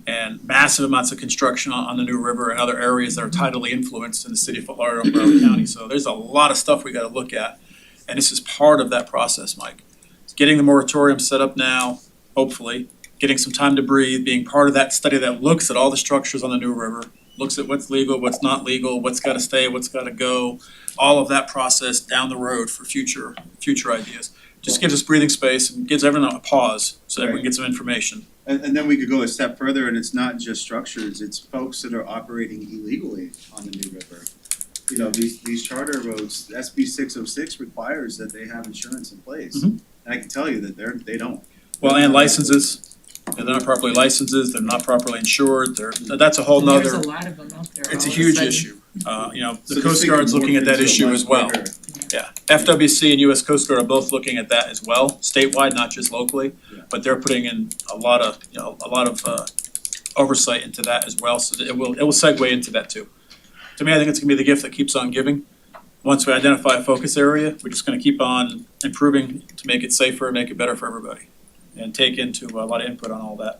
And massive amounts of construction on the New River and other areas that are tidally influenced in the city of Fort Lauderdale and Broward County. So there's a lot of stuff we gotta look at. And this is part of that process, Mike. It's getting the moratorium set up now, hopefully, getting some time to breathe, being part of that study that looks at all the structures on the New River, looks at what's legal, what's not legal, what's gotta stay, what's gotta go, all of that process down the road for future ideas. Just gives us breathing space and gives everyone a pause so that we can get some information. And then we could go a step further, and it's not just structures, it's folks that are operating illegally on the New River. These charter boats, SB 606 requires that they have insurance in place. Mhm. And I can tell you that they don't. Well, and licenses, they're not properly licensed, they're not properly insured, that's a whole And there's nother, a lot of them out there it's a all of huge sudden. issue. So The this Coast thing Guard's can looking morph at that into a issue much as well. bigger- Yeah, FWC and US Coast Guard are both looking at that as well, statewide, not just locally. Yeah. But they're putting in a lot of oversight into that as well, so that it will segue into that too. To me, I think it's gonna be the gift that keeps on giving. Once we identify a focus area, we're just gonna keep on improving to make it safer, make it better for everybody. And take into a lot of input on all that.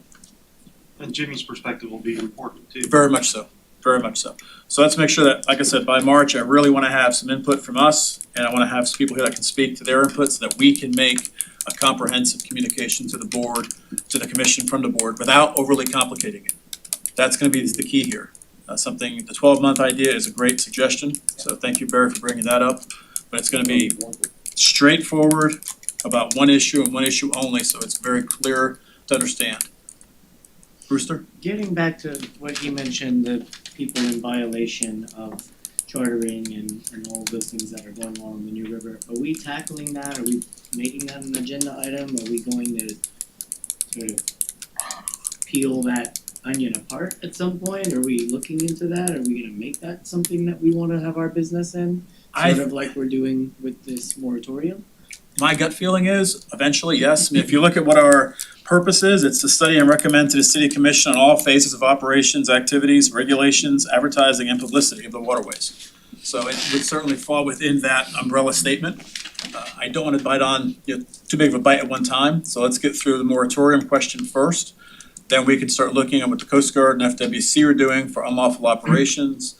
And Jimmy's perspective will be important too. Very much so, very much so. So let's make sure that, like I said, by March, I really wanna have some input from us, and I wanna have some people here that can speak to their input so that we can make a comprehensive communication to the board, to the commission from the board, without overly complicating it. That's gonna be the key here. The 12-month idea is a great suggestion, so thank you, Barry, for bringing that up. But it's gonna be straightforward about one issue and one issue only, so it's very clear to understand. Brewster? Getting back to what he mentioned, the people in violation of chartering and all those things that are going on in the New River, are we tackling that? Are we making that an agenda item? Are we going to sort of peel that onion apart at some point? Are we looking into that? Are we gonna make that something that we wanna have our business in? Sort of like we're doing with this moratorium? My gut feeling is, eventually, yes. I mean, if you look at what our purpose is, it's to study and recommend to the city commission on all phases of operations, activities, regulations, advertising, and publicity of the waterways. So it would certainly fall within that umbrella statement. I don't wanna bite on, too big of a bite at one time, so let's get through the moratorium question first. Then we can start looking at what the Coast Guard and FWC are doing for unlawful operations.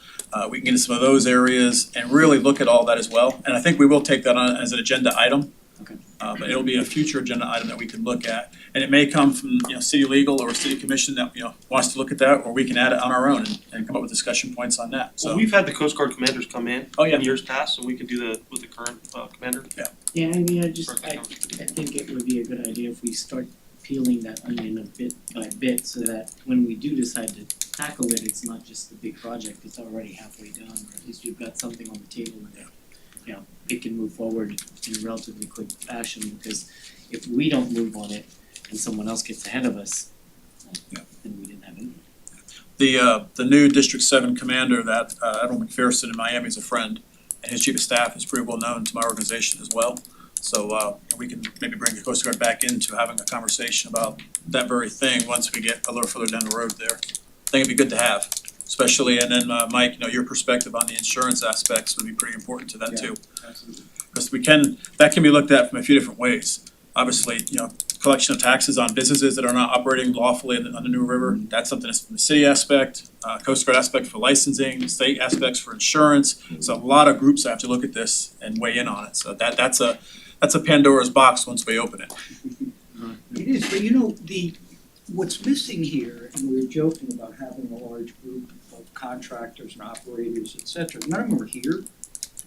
We can get into some of those areas and really look at all that as well. And I think we will take that on as an agenda item. Okay. But it'll be a future agenda item that we can look at. And it may come from, city legal or city commission that, wants to look at that, or we can add it on our own and come up with discussion points on that, so. Well, we've had the Coast Guard commanders come in Oh, yeah. in years past, and we can do that with the current commander. Yeah, I mean, I think it would be a good idea if we start peeling that onion a bit by bit so that when we do decide to tackle it, it's not just the big project, it's already halfway done, or at least you've got something on the table and it can move forward in a relatively quick fashion, because if we don't move on it and someone else gets ahead of us, then we didn't have any. The new District 7 commander, that Admiral McPherson in Miami, is a friend, and his chief of staff is pretty well known to my organization as well. So we can maybe bring the Coast Guard back into having a conversation about that very thing once we get a little further down the road there. I think it'd be good to have, especially, and then Mike, your perspective on the insurance aspects would be pretty important to that too. Absolutely. Because that can be looked at from a few different ways. Obviously, collection of taxes on businesses that are not operating lawfully on the New River, that's something that's from the city aspect, Coast Guard aspect for licensing, state aspects for insurance. So a lot of groups have to look at this and weigh in on it. So that's a Pandora's box once we open it. It is, but what's missing here, and we were joking about having a large group of contractors and operators, et cetera, none of them are here.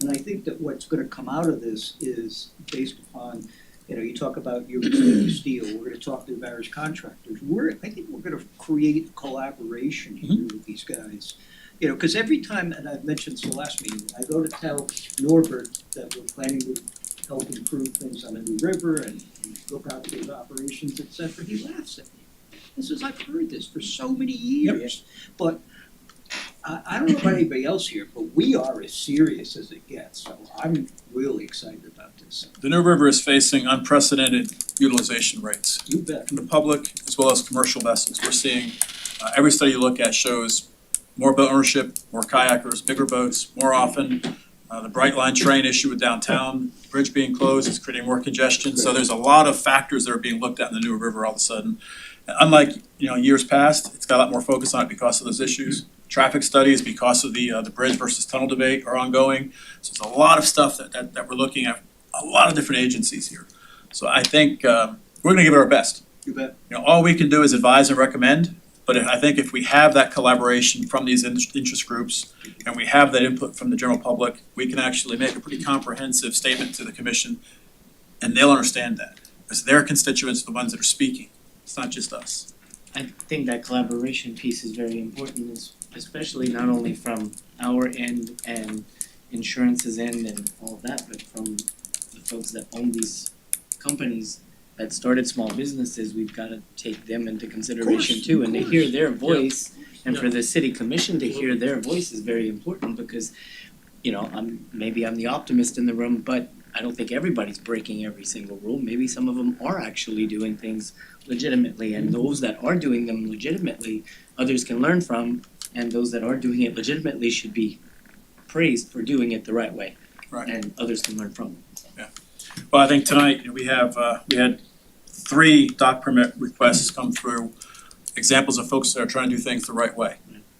And I think that what's gonna come out of this is based upon, you talk about your steel, we're gonna talk to various contractors. I think we're gonna create collaboration here with these guys. Cause every time, and I've mentioned this the last meeting, I go to tell Norbert that we're planning to help improve things on the New River and look out those operations, et cetera, he laughs at me. He says, I've heard this for so many years, but I don't know about anybody else here, but we are as serious as it gets, so I'm really excited about this. The New River is facing unprecedented utilization rates. You bet. From the public as well as commercial vessels. We're seeing, every study you look at shows more boat ownership, more kayakers, bigger boats, more often. The Bright Line train issue with downtown, bridge being closed is creating more congestion. So there's a lot of factors that are being looked at in the New River all of a sudden. Unlike, years past, it's got a lot more focus on it because of those issues. Traffic studies, because of the bridge versus tunnel debate, are ongoing. So there's a lot of stuff that we're looking at, a lot of different agencies here. So I think we're gonna give it our best. You bet. All we can do is advise and recommend, but I think if we have that collaboration from these interest groups and we have that input from the general public, we can actually make a pretty comprehensive statement to the commission, and they'll understand that, because their constituents are the ones that are speaking. It's not just us. I think that collaboration piece is very important, especially not only from our end and insurance's end and all of that, but from the folks that own these companies that started small businesses. We've got to take them into consideration too, and to hear their voice, and for the city commission to hear their voice is very important, because maybe I'm the optimist in the room, but I don't think everybody's breaking every single rule. Maybe some of them are actually doing things legitimately, and those that are doing them legitimately, others can learn from, and those that are doing it legitimately should be praised for doing it the right way. Right. And others can learn from them. Well, I think tonight we had 3 dock permit requests come through, examples of folks that are trying to do things the right way.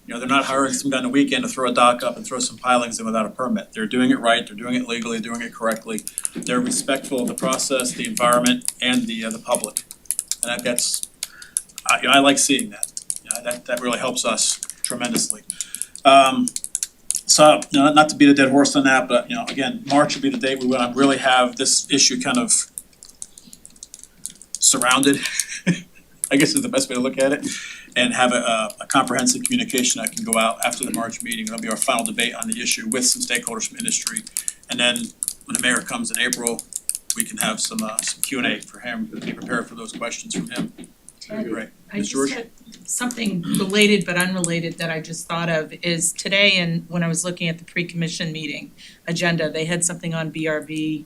You know, they're not hiring some guy on the weekend to throw a dock up and throw some pilings in without a permit. They're doing it right, they're doing it legally, doing it correctly. They're respectful of the process, the environment, and the public. And I like seeing that. That really helps us tremendously. So, not to beat a dead horse on that, but, again, March will be the date we want to really have this issue kind of surrounded, I guess is the best way to look at it, and have a comprehensive communication that can go out after the March meeting. It'll be our final debate on the issue with some stakeholders from industry. And then when the mayor comes in April, we can have some Q&A for him, be prepared for those questions from him. That'd be great. I Ms. just George? had something related but unrelated that I just thought of is today, and when I was looking at the pre-commission meeting agenda, they had something on BRB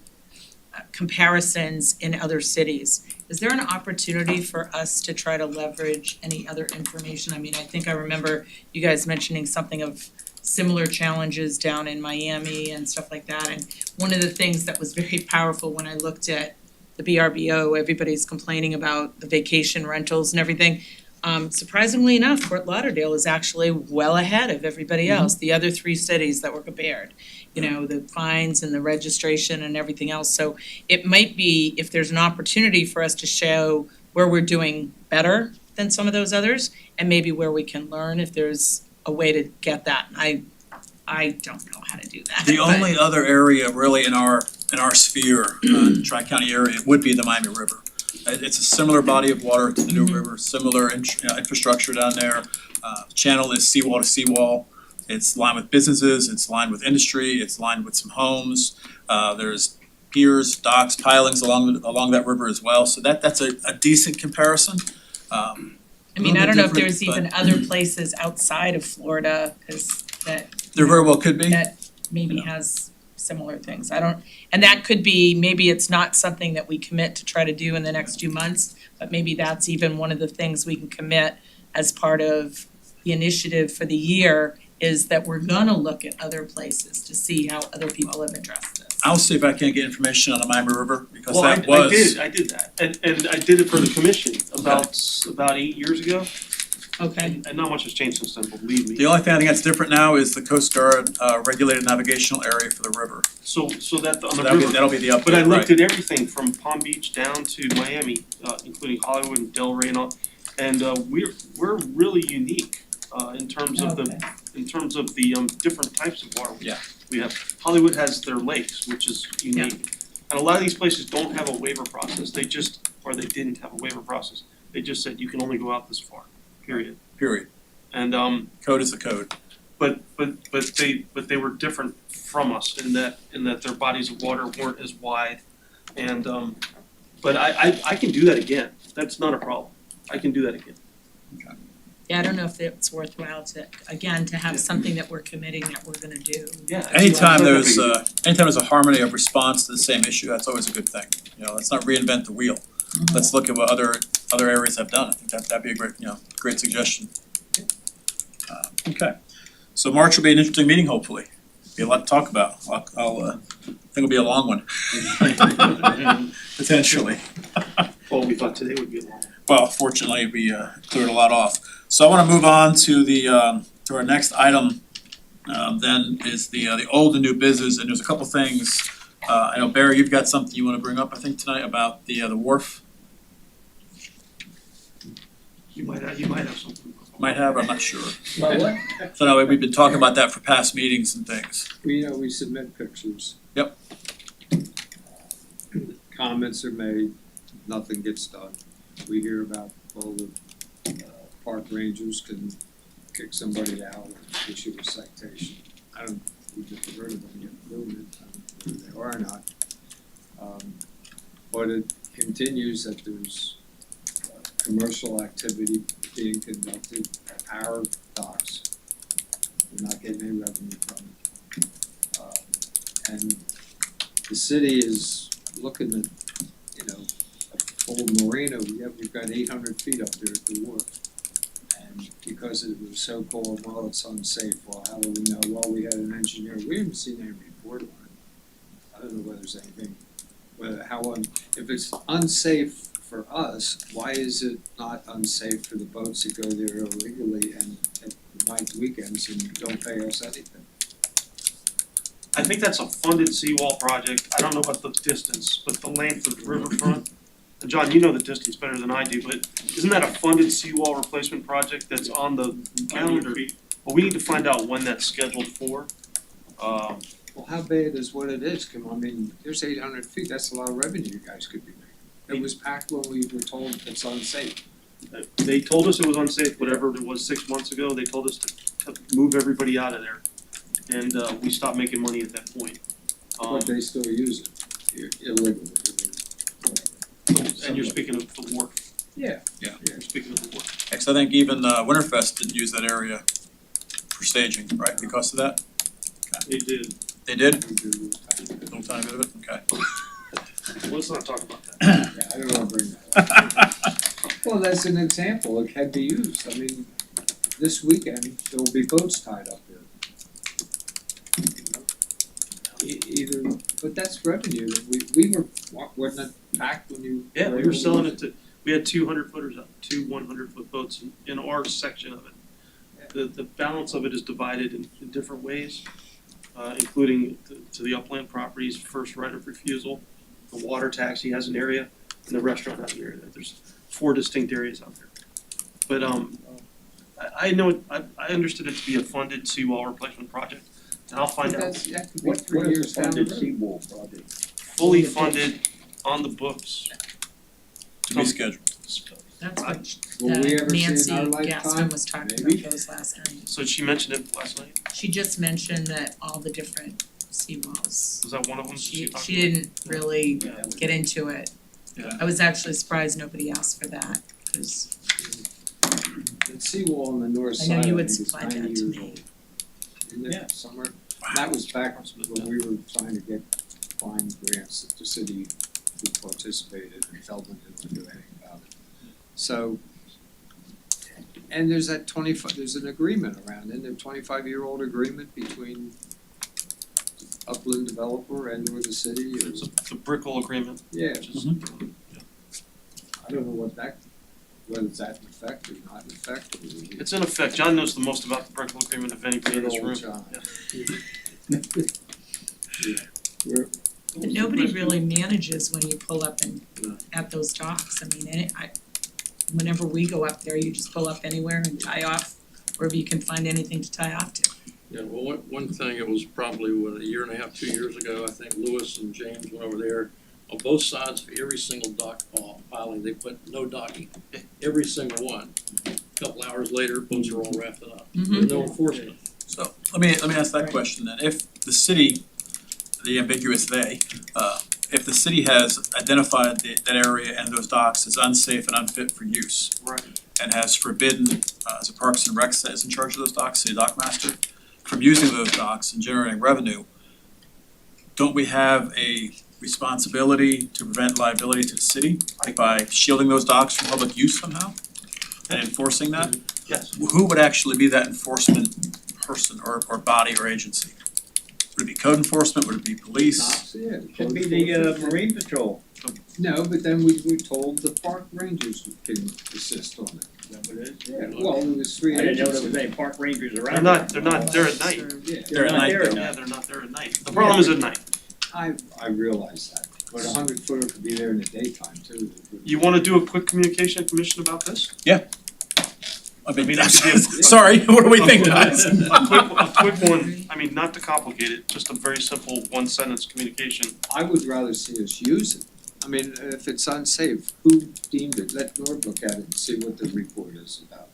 comparisons in other cities. Is there an opportunity for us to try to leverage any other information? I mean, I think I remember you guys mentioning something of similar challenges down in Miami and stuff like that. And one of the things that was very powerful when I looked at the BRBO, everybody's complaining about the vacation rentals and everything. Surprisingly enough, Fort Lauderdale is actually well ahead of everybody else, the other 3 cities that were compared. The fines and the registration and everything else. So it might be, if there's an opportunity for us to show where we're doing better than some of those others, and maybe where we can learn if there's a way to get that. I don't know how to do that. The but- only other area really in our sphere, Tri-County area, would be the Miami River. It's a similar body of water to the New River, similar infrastructure down there. Channel is seawall to seawall. It's lined with businesses, it's lined with industry, it's lined with some homes. There's piers, docks, pilings along that river as well. So that's a decent comparison. I mean, I don't know if there's different, even other places outside of Florida, cause There very well could be. that maybe has similar things. And that could be, maybe it's not something that we commit to try to do in the next 2 months, but maybe that's even one of the things we can commit as part of the initiative for the year, is that we're gonna look at other places to see how other people have addressed this. I'll see if I can get information on the Miami River, because Well, that was. I did that, and I did it for the commission about 8 years ago, Okay, and not much has changed since then, believe me. The only thing I think that's different now is the Coast Guard regulated navigational area for the river. So that on So the river. that'll be the update, But I looked right. at everything from Palm Beach down to Miami, including Hollywood and Delray and all, and we're really unique in terms of the different types of water. Yeah. We have Hollywood has their lakes, which is unique, and a lot of these places don't have a waiver process. They didn't have a waiver process. They just said you can only go out this far. Period. And Code is the code. but they were different from us in that their bodies of water weren't as wide, and but I can do that again. That's not a problem. I can do that again. yeah, I don't know if it's worthwhile to have something that we're committing that we're gonna do. Yeah. Anytime there's a harmony of response to the same issue, that's always a good thing. Let's not reinvent the wheel. Let's look at what other areas have done. I think that'd be a great suggestion. Okay, so March will be an interesting meeting, hopefully. Be a lot to talk about. I think it'll be a long one. Potentially. Well, we thought today would be a long one. Well, fortunately, we cleared a lot off. So I wanna move on to to our next item, then is the old and new business, and there's a couple things. I know Barry, you've got something you wanna bring up, I think, tonight about the wharf. You might have something. Might have, I'm not sure. About what? So no, we've been talking about that for past meetings and things. We submit pictures. Yep. Comments are made, nothing gets done. We hear about all the park rangers can kick somebody out or issue a citation. We've never heard of them yet doing it, I don't know whether they are or not. But it continues that there's commercial activity being conducted at our docks. We're not getting any revenue from it. And the city is looking at, you know, a old marina, we've got 800 feet up there at the wharf. And because it was so cold, well, it's unsafe. Well, how do we know? Well, we had an engineer, we haven't seen any report on it. I don't know whether there's anything, if it's unsafe for us, why is it not unsafe for the boats that go there illegally and at night weekends and don't pay us anything? I think that's a funded seawall project. I don't know about the distance, but the length of the riverfront. And John, you know the distance better than I do, but isn't that a funded seawall replacement project that's on the calendar? Well, we need to find out when that's scheduled for. Well, how bad is what it is? Come on, I mean, there's 800 feet, that's a lot of revenue you guys could be making. It was packed when we were told it's unsafe. They told us it was unsafe, whatever it was 6 months ago. They told us to move everybody out of there. And we stopped making money at that point. But they still use it illegally. And you're speaking of the wharf. Yeah. Yeah. You're speaking of the wharf. Because I think even Winterfest didn't use that area for staging, right, because of that? They did. They did? A little tiny bit of it, okay. Let's not talk about that. Yeah, I don't wanna bring that up. Well, that's an example, it can be used, I mean, this weekend, there will be boats tied up there. You know? Either, but that's revenue, we were, wasn't it packed when you? Yeah, we were selling it to, we had 200 footers up, 2 100-foot boats in our section of it. The balance of it is divided in different ways, including to the upland properties, first right of refusal, the water taxi has an area, and the restaurant has an area. There's 4 distinct areas out there. But I know, I understood it to be a funded seawall replacement project, and I'll find out. That could be What 3 is years the down the funded road. seawall project? Fully funded, on the books. To be scheduled. That's what Will we ever see in Nancy our Gaston lifetime? was talking Maybe. about those last night. So she mentioned it last night. She just mentioned that all the different seawalls. Was that one of them? She talked she about? didn't really get into it. Yeah. I was actually surprised nobody asked for that, cause The seawall on the north I side, know you I would think is supply 90 that to years me. old. Isn't Yeah. it, somewhere, that was back when we were trying to get fine grants that the city who participated and Feldman didn't do anything about it. So, and there's that there's an agreement around, isn't there, 25-year-old agreement between upland developer and or the city or? It's a Brickell agreement. Yeah, Which is, I don't know whether it's that in effect or not in effect. It's in effect. John knows the most about the Brickell agreement of anybody in this Good room. old John. Yeah. But nobody really manages when you pull up at those docks. I mean, whenever we go up there, you just pull up anywhere and tie off wherever you can find anything to tie off to. Yeah, well, one thing, it was probably, a year and a half, 2 years ago, I think Lewis and James went over there. On both sides of every single dock piling, they put no docking, every single one. A couple hours later, boats are all rafted up, there's no enforcement. So let me ask that question then. If the city, the ambiguous they, if the city has identified that area and those docks as unsafe and unfit for use, Right. and has forbidden, as a Parks and Rec that is in charge of those docks, city dock master, from using those docks and generating revenue, don't we have a responsibility to prevent liability to the city by shielding those docks from public use somehow and enforcing that? Yes. Who would actually be that enforcement person or body or agency? Would it be code enforcement? Would it be police? Cops, yeah. Should be the Marine Patrol. No, but then we were told the park rangers can assist on it. Is that what it is? Yeah, well, there was 3 I didn't know agencies. there was any park rangers They're around. not there at night. Yeah, They're at night. Yeah, they're not there at night. The problem is at night. I realize that, but a 100-footer could be there in the daytime too. You wanna do a quick communication commission about this? I mean, it could be a- sorry, what do we think, guys? A quick one, I mean, not to complicate it, just a very simple 1-sentence communication. I would rather see us use it. I mean, if it's unsafe, who deemed it? Let Norb look at it and see what the report is about,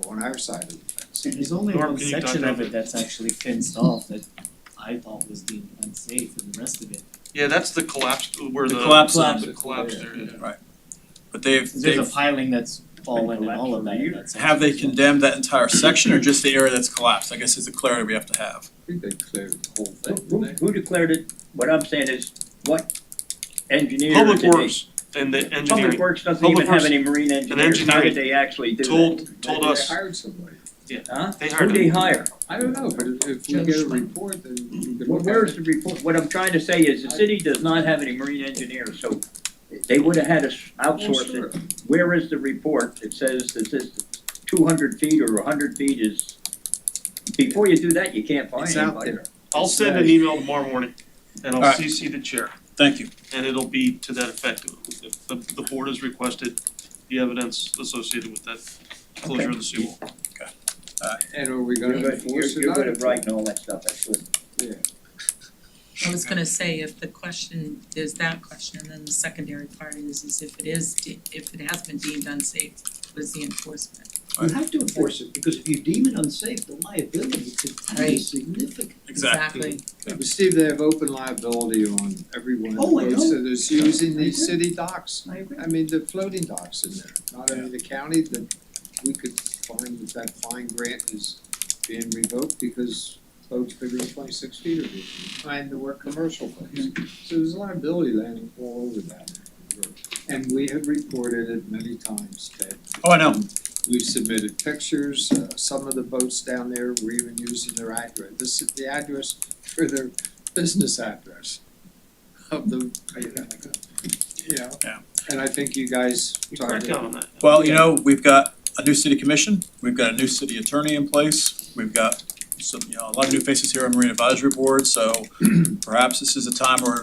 on our side of the fence. There's only Norm, one can you section talk of about it that's actually fenced off that I thought was deemed unsafe, and the rest of it. Yeah, that's the collapse, where The the. collapse The zone. collapse area. But they've There's a piling that's fall in and all of that, that's. Have they condemned that entire section or just the area that's collapsed? I guess is the clarity we have to have. I think they cleared the whole thing, Who, didn't they? who declared it? What I'm saying is, what engineer Public did they- Works and the Public engineering Works doesn't Public even have Works any marine engineers, how engineering did they actually do that? told Maybe us, they hired somebody. Huh? they Who hired did they them. hire? I don't know, but if we Joe get a Schmo. report, then we can Well, look at where's it. the report? What I'm trying to say is the city does not have any marine engineers, so they would have had us outsource sure. it. Where is the report? It says that this 200 feet or 100 feet is, before you do that, you can't find It's out anybody. there. I'll send an email tomorrow morning and I'll Alright. CC the chair Thank you. and it'll be to that effect. The board has requested the evidence associated with that closure of the seawall. And are we You're gonna good, enforce it? you're good at writing all that stuff, that's good. Yeah. I was gonna say, if the question is that question, and then the secondary part is if it is, if it has been deemed unsafe, what is the enforcement? You have to enforce it, because if you deem it unsafe, the liability could be Right. significant. Exactly. Yeah, but Steve, they have open liability on everyone Oh, I that goes know. to this using I these agree. city docks. I agree. I mean, the floating docks in there, not only the county, that we could find that fine grant is being revoked because boats bigger than 26 feet are being used, and there were commercial boats. So there's liability laying all over that. And we have reported it many times, Ted. Oh, I know. We've submitted pictures, some of the boats down there were even using their address, this is the address for their business address of the, you know. Yeah. And I think you guys We tried cracked to. down on that. Well, you know, we've got a new city commission, we've got a new city attorney in place, we've got some, a lot of new faces here on Marine Advisory Board, so perhaps this is a time where,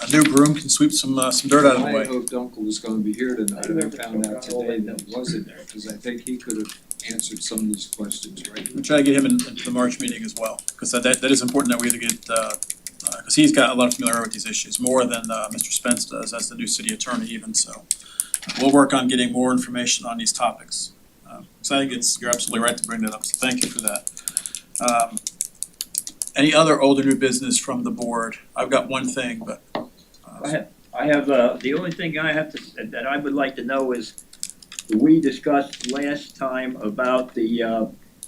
a new broom can sweep some dirt out of the I way. hoped Uncle was gonna be here tonight, and I found out today that he wasn't there, cause I think he could have answered some of these questions right. We'll try to get him into the March meeting as well, because that is important that we either get, because he's got a lot of familiarity with these issues, more than Mr. Spence does as the new city attorney even, so. We'll work on getting more information on these topics. So I think you're absolutely right to bring that up, so thank you for that. Any other old or new business from the board? I've got one thing, but. I have, the only thing I have to, that I would like to know is, we discussed last time about the,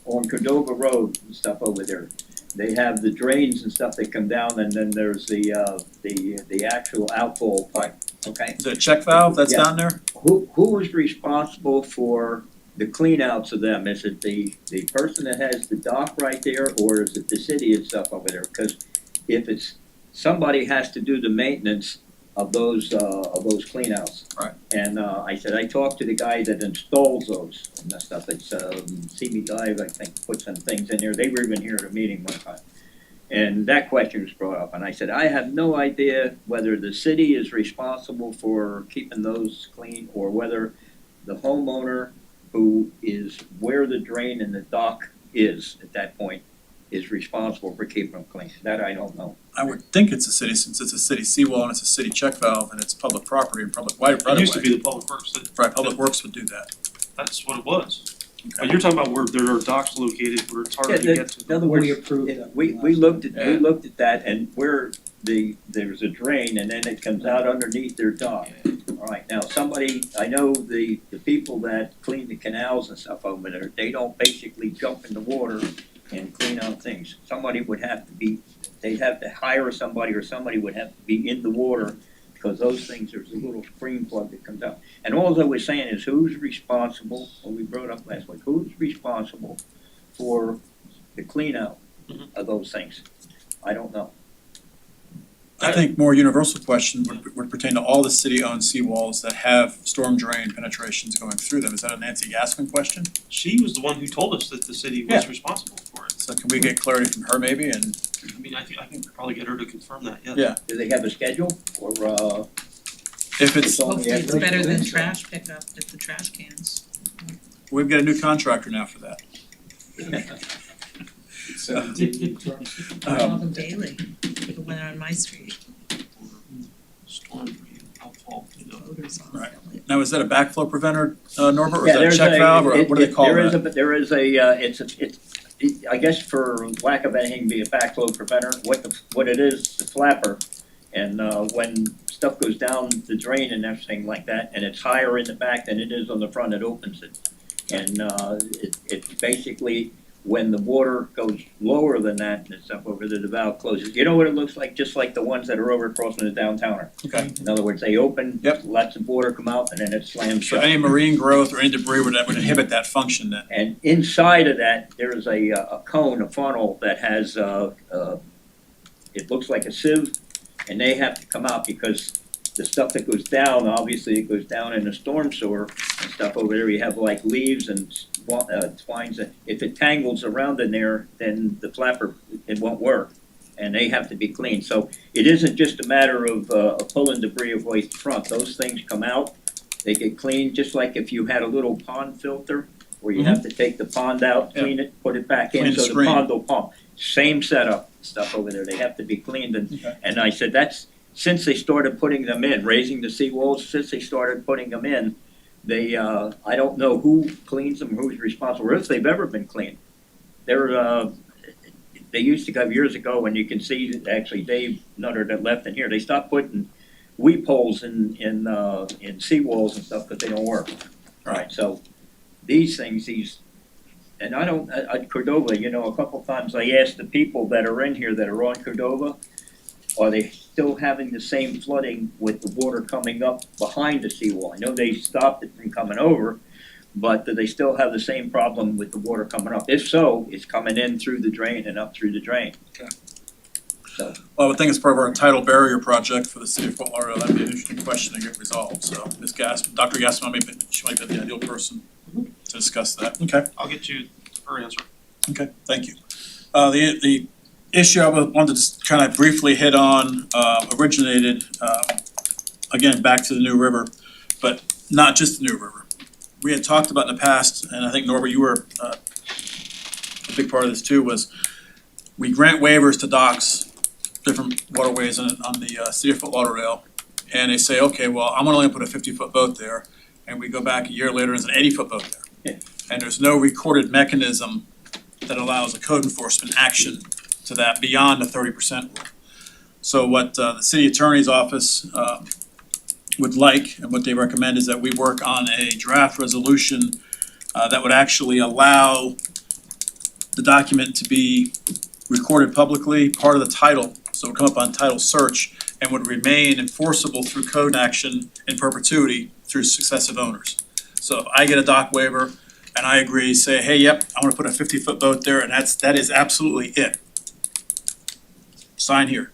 on Cordova Road and stuff over there. They have the drains and stuff that come down, and then there's the actual outfall pipe, okay? Is it a check valve that's Yeah. down there? Who is responsible for the clean outs of them? Is it the person that has the dock right there, or is it the city itself over there? Because if it's, somebody has to do the maintenance of those clean outs. Right. And, I said, I talked to the guy that installs those and that stuff, it's, See Me Dive, I think, put some things in there, they were even here at a meeting one time. And that question was brought up, and I said, I have no idea whether the city is responsible for keeping those clean, or whether the homeowner who is where the drain and the dock is at that point is responsible for keeping them clean. That I don't know. I would think it's a city, since it's a city seawall and it's a city check valve and it's public property and public right of way. It used to be the Public Works, Right, Public Works would do that. that's what it was. But you're talking about where there are docks located, where it's harder to get to. In other words, We approved that. we looked at that, and where there's a drain and then it comes out underneath their dock. All right, now somebody, I know the people that clean the canals and stuff over there, they don't basically jump in the water and clean out things. Somebody would have to be, they'd have to hire somebody, or somebody would have to be in the water, because those things, there's a little screen plug that comes out. And all I was saying is, who's responsible, well, we brought up last week, who's responsible for the clean out of those things? I don't know. I think more universal question would pertain to all the city-owned seawalls that have storm drain penetrations going through them. Is that a Nancy Gaskin question? She was the one who told us that the city was Yeah. responsible for it. So can we get clarity from her maybe, and I mean, I can probably get her to confirm that, yes. Yeah. Do they have a schedule, or, if it's, Hopefully it's better than trash pickup at the trash cans. we've got a new contractor now for that. 17 trucks. I call them daily, the one on my street, Storm drain, outfall, odors on Right. it. Now, is that a backflow preventer, Norbert, or Yeah, is that a there's check valve, or what do they call there is that? there is I guess for lack of anything, be a backflow preventer, what it is, the flapper And when stuff goes down the drain and everything like that, and it's higher in the back than it is on the front, it opens it. And it basically, when the water goes lower than that and stuff over there, the valve closes. You know what it looks like? Just like the ones that are over across from the downtowner. Okay. In other words, they open, Yep. lets the water come out, and then it slams So shut. any marine growth or any debris would inhibit that function then? And inside of that, there is a cone, a funnel that has, it looks like a sieve, and they have to come out because the stuff that goes down, obviously it goes down in the storm sewer and stuff over there. You have like leaves and twines, and if it tangles around in there, then the flapper, it won't work. And they have to be cleaned. So it isn't just a matter of pulling debris away the front. Those things come out, they get cleaned, just like if you had a little pond filter where you have to take the pond out, clean it, put it back in, Clean the so the screen. pond will pump. Same setup, stuff over there. They have to be cleaned. And I said, that's, since they started putting them in, raising the seawalls, since they started putting them in, they, I don't know who cleans them, who's responsible, or if they've ever been cleaned. They used to have years ago, and you can see, actually Dave Nutter that left in here, they stopped putting weep holes in seawalls and stuff because they don't work. Right, so these things, and I don't, at Cordova, you know, a couple times I asked the people that are in here that are on Cordova, are they still having the same flooding with the water coming up behind the seawall? I know they stopped it from coming over, but do they still have the same problem with the water coming up? If so, it's coming in through the drain and up through the drain. Okay. So, Well, I would think as part of our tidal barrier project for the city of Fort Lauderdale, that'd be an interesting question to get resolved. So Ms. Dr. Gaspar, she might be the ideal person to discuss that. Okay. I'll get you her answer. Okay, thank you. The issue I wanted to just kind of briefly hit on originated, again, back to the New River, but not just the New River. We had talked about in the past, and I think Norbert, you were a big part of this too, was we grant waivers to docks, different waterways on the city of Fort Lauderdale, and they say, okay, well, I'm only gonna put a 50-foot boat there, and we go back a year later and there's an 80-foot boat there. Yeah. And there's no recorded mechanism that allows a code enforcement action to that beyond the 30% rule. So what the city attorney's office would like, and what they recommend, is that we work on a draft resolution that would actually allow the document to be recorded publicly, part of the title, so it would come up on title search, and would remain enforceable through code action in perpetuity through successive owners. So if I get a dock waiver and I agree, say, hey, yep, I wanna put a 50-foot boat there, and that is absolutely it. Sign here.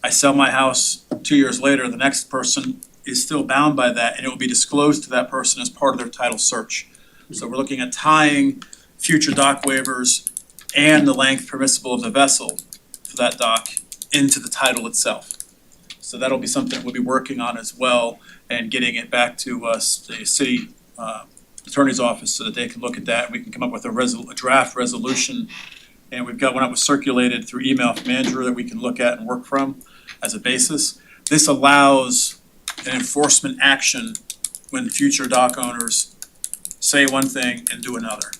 I sell my house 2 years later, the next person is still bound by that, and it will be disclosed to that person as part of their title search. So we're looking at tying future dock waivers and the length permissible of the vessel for that dock into the title itself. So that'll be something we'll be working on as well, and getting it back to us, the city attorney's office, so that they can look at that, and we can come up with a draft resolution. And we've got one that was circulated through email from Andrew that we can look at and work from as a basis. This allows an enforcement action when future dock owners say one thing and do another.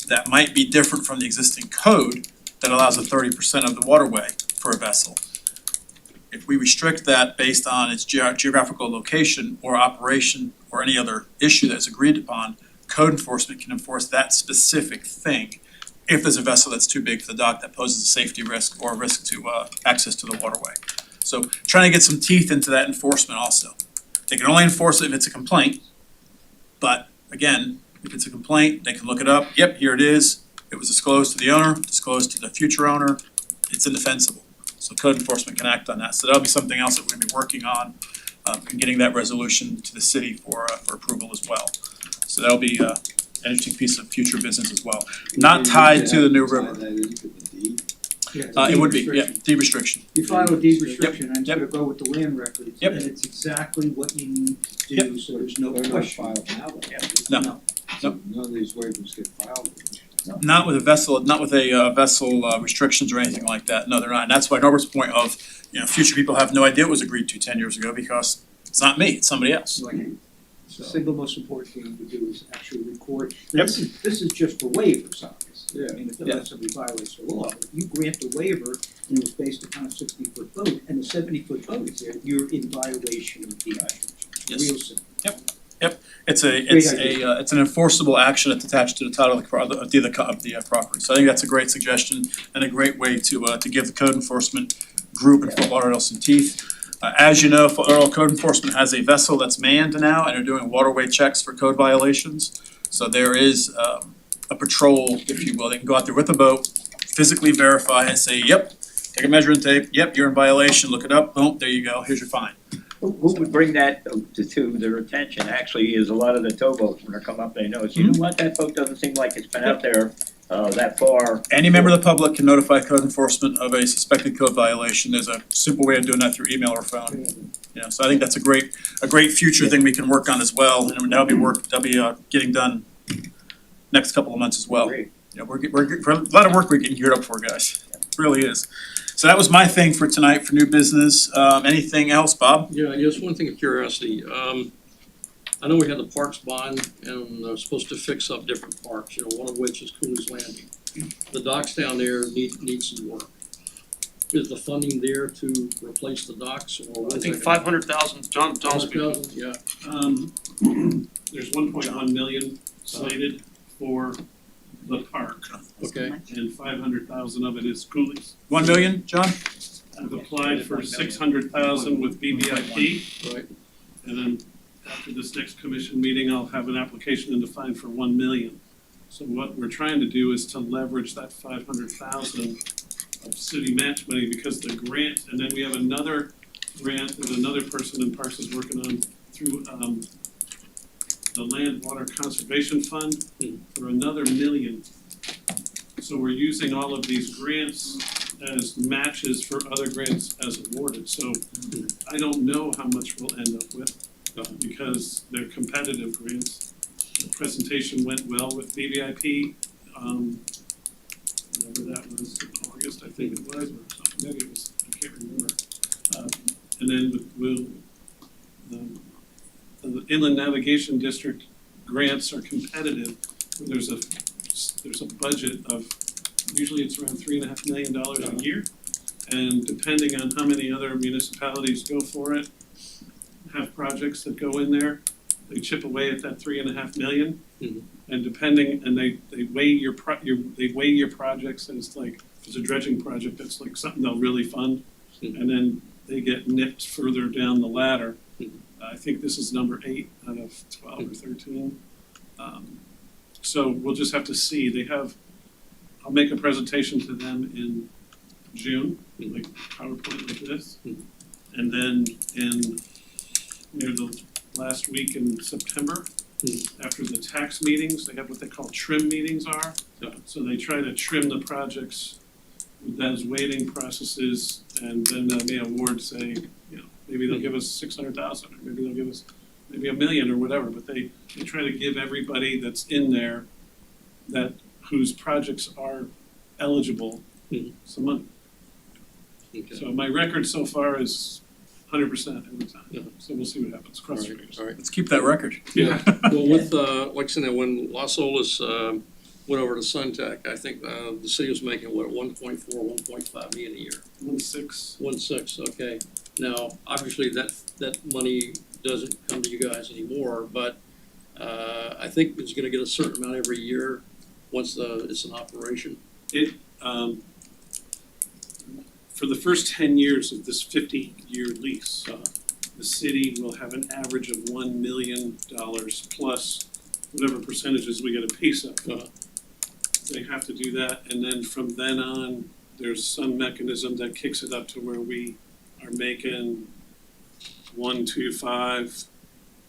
That might be different from the existing code that allows a 30% of the waterway for a vessel. If we restrict that based on its geographical location or operation or any other issue that's agreed upon, code enforcement can enforce that specific thing if there's a vessel that's too big for the dock that poses a safety risk or a risk to access to the waterway. So trying to get some teeth into that enforcement also. They can only enforce it if it's a complaint, but again, if it's a complaint, they can look it up, yep, here it is, it was disclosed to the owner, disclosed to the future owner, it's indefensible. So code enforcement can act on that, so that'll be something else that we're gonna be working on, and getting that resolution to the city for approval as well. So that'll be an interesting piece of future business as well. Not tied to the New River. It would be, yeah, deed restriction. You file a deed restriction and it's Yep. gonna go with the land records, Yep. and it's exactly what you need to do, so there's no question. No. None of these waivers get filed. Not with a vessel, not with a vessel restrictions or anything like that, no, they're not, and that's why Norbert's point of, future people have no idea it was agreed to 10 years ago, because it's not me, it's somebody else. The single most important thing to do is actually record. Yep. This is just for waivers, obviously. Yeah. I mean, if that's somebody violates the law, but you grant the waiver and it was based upon a 60-foot boat and the 70-foot boat is there, you're in violation of the restriction. Yes. Real simple. It's an enforceable action that's attached to the title of the property. So I think that's a great suggestion and a great way to give the code enforcement group in Fort Lauderdale some teeth. As you know, Fort Lauderdale Code Enforcement has a vessel that's manned now and are doing waterway checks for code violations. So there is a patrol, if you will. They can go out there with a boat, physically verify and say, yep, take a measuring tape, yep, you're in violation, look it up, boom, there you go, here's your fine. Who would bring that to their attention actually is a lot of the towboats when they come up, they notice, you know what, that boat doesn't seem like it's been out there that far. Any member of the public can notify code enforcement of a suspected code violation. There's a simple way of doing that through email or phone. Yeah, so I think that's a great future thing we can work on as well, and that'll be getting done next couple of months as well. Great. Yeah, we're a lot of work we're getting geared up for, guys. It really is. So that was my thing for tonight for new business. Anything else, Bob? Yeah, just one thing of curiosity. I know we had the parks bond and they're supposed to fix up different parks, one of which is Cooley's Landing. The docks down there need some work. Is the funding there to replace the docks or what? I think 500,000, John's speaking. 500,000, yeah. There's 1.1 million slated for the park, Okay. and 500,000 of it is Cooley's. 1 million, John? I've applied for 600,000 with BBIP, Right. and then after this next commission meeting, I'll have an application in to find for 1 million. So what we're trying to do is to leverage that 500,000 of city match money, because the grant, and then we have another grant that another person in Parks is working on through the Land Water Conservation Fund for another 1 million. So we're using all of these grants as matches for other grants as awarded. So I don't know how much we'll end up with because they're competitive grants. The presentation went well with BBIP, whatever that was, in August, I think it was, or something, maybe it was, I can't remember. And then the Inland Navigation District grants are competitive. There's a budget of, usually it's around $3.5 million a year. And depending on how many other municipalities go for it, have projects that go in there, they chip away at that 3.5 million. Mhm. And depending, and they weigh your projects, and it's like, if it's a dredging project, that's like something they'll really fund. Mhm. And then they get nipped further down the ladder. I think this is number 8 out of 12 or 13. So we'll just have to see. I'll make a presentation to them in June, like PowerPoint like this. And then near the last week in September, after the tax meetings, they have what they call trim meetings are. So they try to trim the projects with those weighting processes, and then they may award, say, maybe they'll give us 600,000, or maybe they'll give us maybe 1 million or whatever, but they try to give everybody that's in there whose projects are eligible some money. Okay. So my record so far is 100% every time. Yeah. So we'll see what happens. Cross your fingers. All right. Let's keep that record. Yeah. Well, with, like I said, when Las Olas, went over to Suntech, I think, the city was making, 1.4, 1.5 million a year? 1.6. 1.6, okay. Now, obviously, that money doesn't come to you guys anymore, but, I think it's gonna get a certain amount every year once it's in operation. For the first 10 years of this 50-year lease, the city will have an average of $1 million plus whatever percentages we get a piece of. They have to do that, and then from then on, there's some mechanism that kicks it up to where we are making 1.25,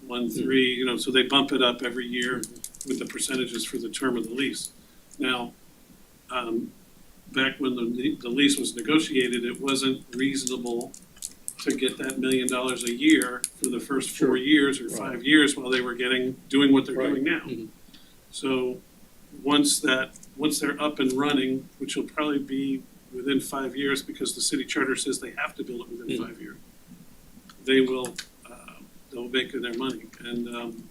1.3, so they bump it up every year with the percentages for the term of the lease. Now, back when the lease was negotiated, it wasn't reasonable to get that $1 million a year for the first 4 years or 5 years while they were doing what they're doing now. So once they're up and running, which will probably be within 5 years because the city charter says they have to build it within 5 years, they'll make their money. And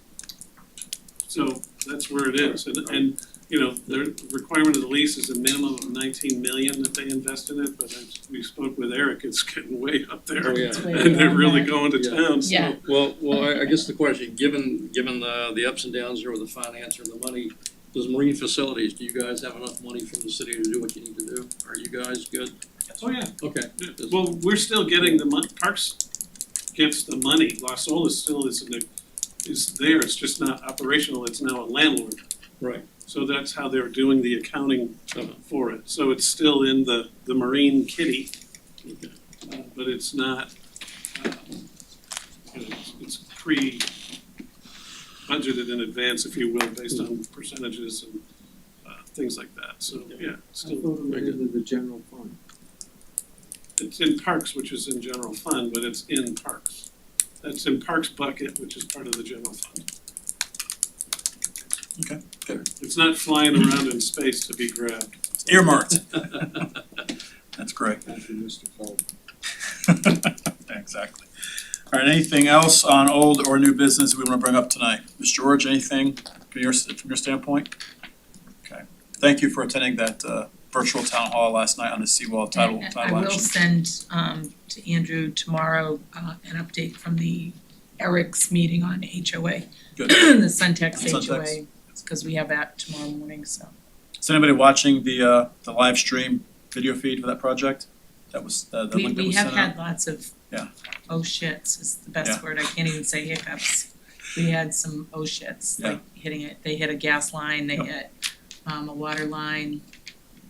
so that's where it is. And you know, the requirement of the lease is a minimum of 19 million that they invest in it, but as we spoke with Eric, it's getting way up there. Oh, yeah. It's way And they're beyond really that. going to Yeah. town, so. Yeah. Well, I guess the question, given the ups and downs there with the finance or the money, those marine facilities, do you guys have enough money from the city to do what you need to do? Are you guys good? Oh, yeah. Okay. Yeah. Well, we're still getting the money, Parks gets the money, Las Olas still is there, it's just not operational, it's now a landlord. Right. So that's how they're doing the accounting Uh-huh. for it, so it's still in the marine kitty, Okay. but it's not, you know, it's pre-budgeted in advance, if you will, based on percentages and things like that, so, yeah, it's I still. thought it went into the general fund. It's in Parks, which is in general fund, but it's in Parks. That's in Parks bucket, which is part of the general fund. Okay, good. It's not flying around in space to be grabbed. It's earmarked. That's great. Thank you, Mr. Feld. Exactly. All right, anything else on old or new business we want to bring up tonight? Ms. George, anything from your standpoint? Okay. Thank you for attending that virtual town hall last night on the seawall title And action. I will send to Andrew tomorrow an update from the Eric's meeting on HOA. Good. The Suntex Suntex. HOA, because we have that tomorrow morning, so. Is anybody watching the live stream video feed for that project? That was the We link that we was have sent out? had lots of Yeah. oh shits is the best Yeah. word, I can't even say hiccups. We had some oh shits, Yeah. like hitting it, they hit a gas line, they Yep. hit a water line.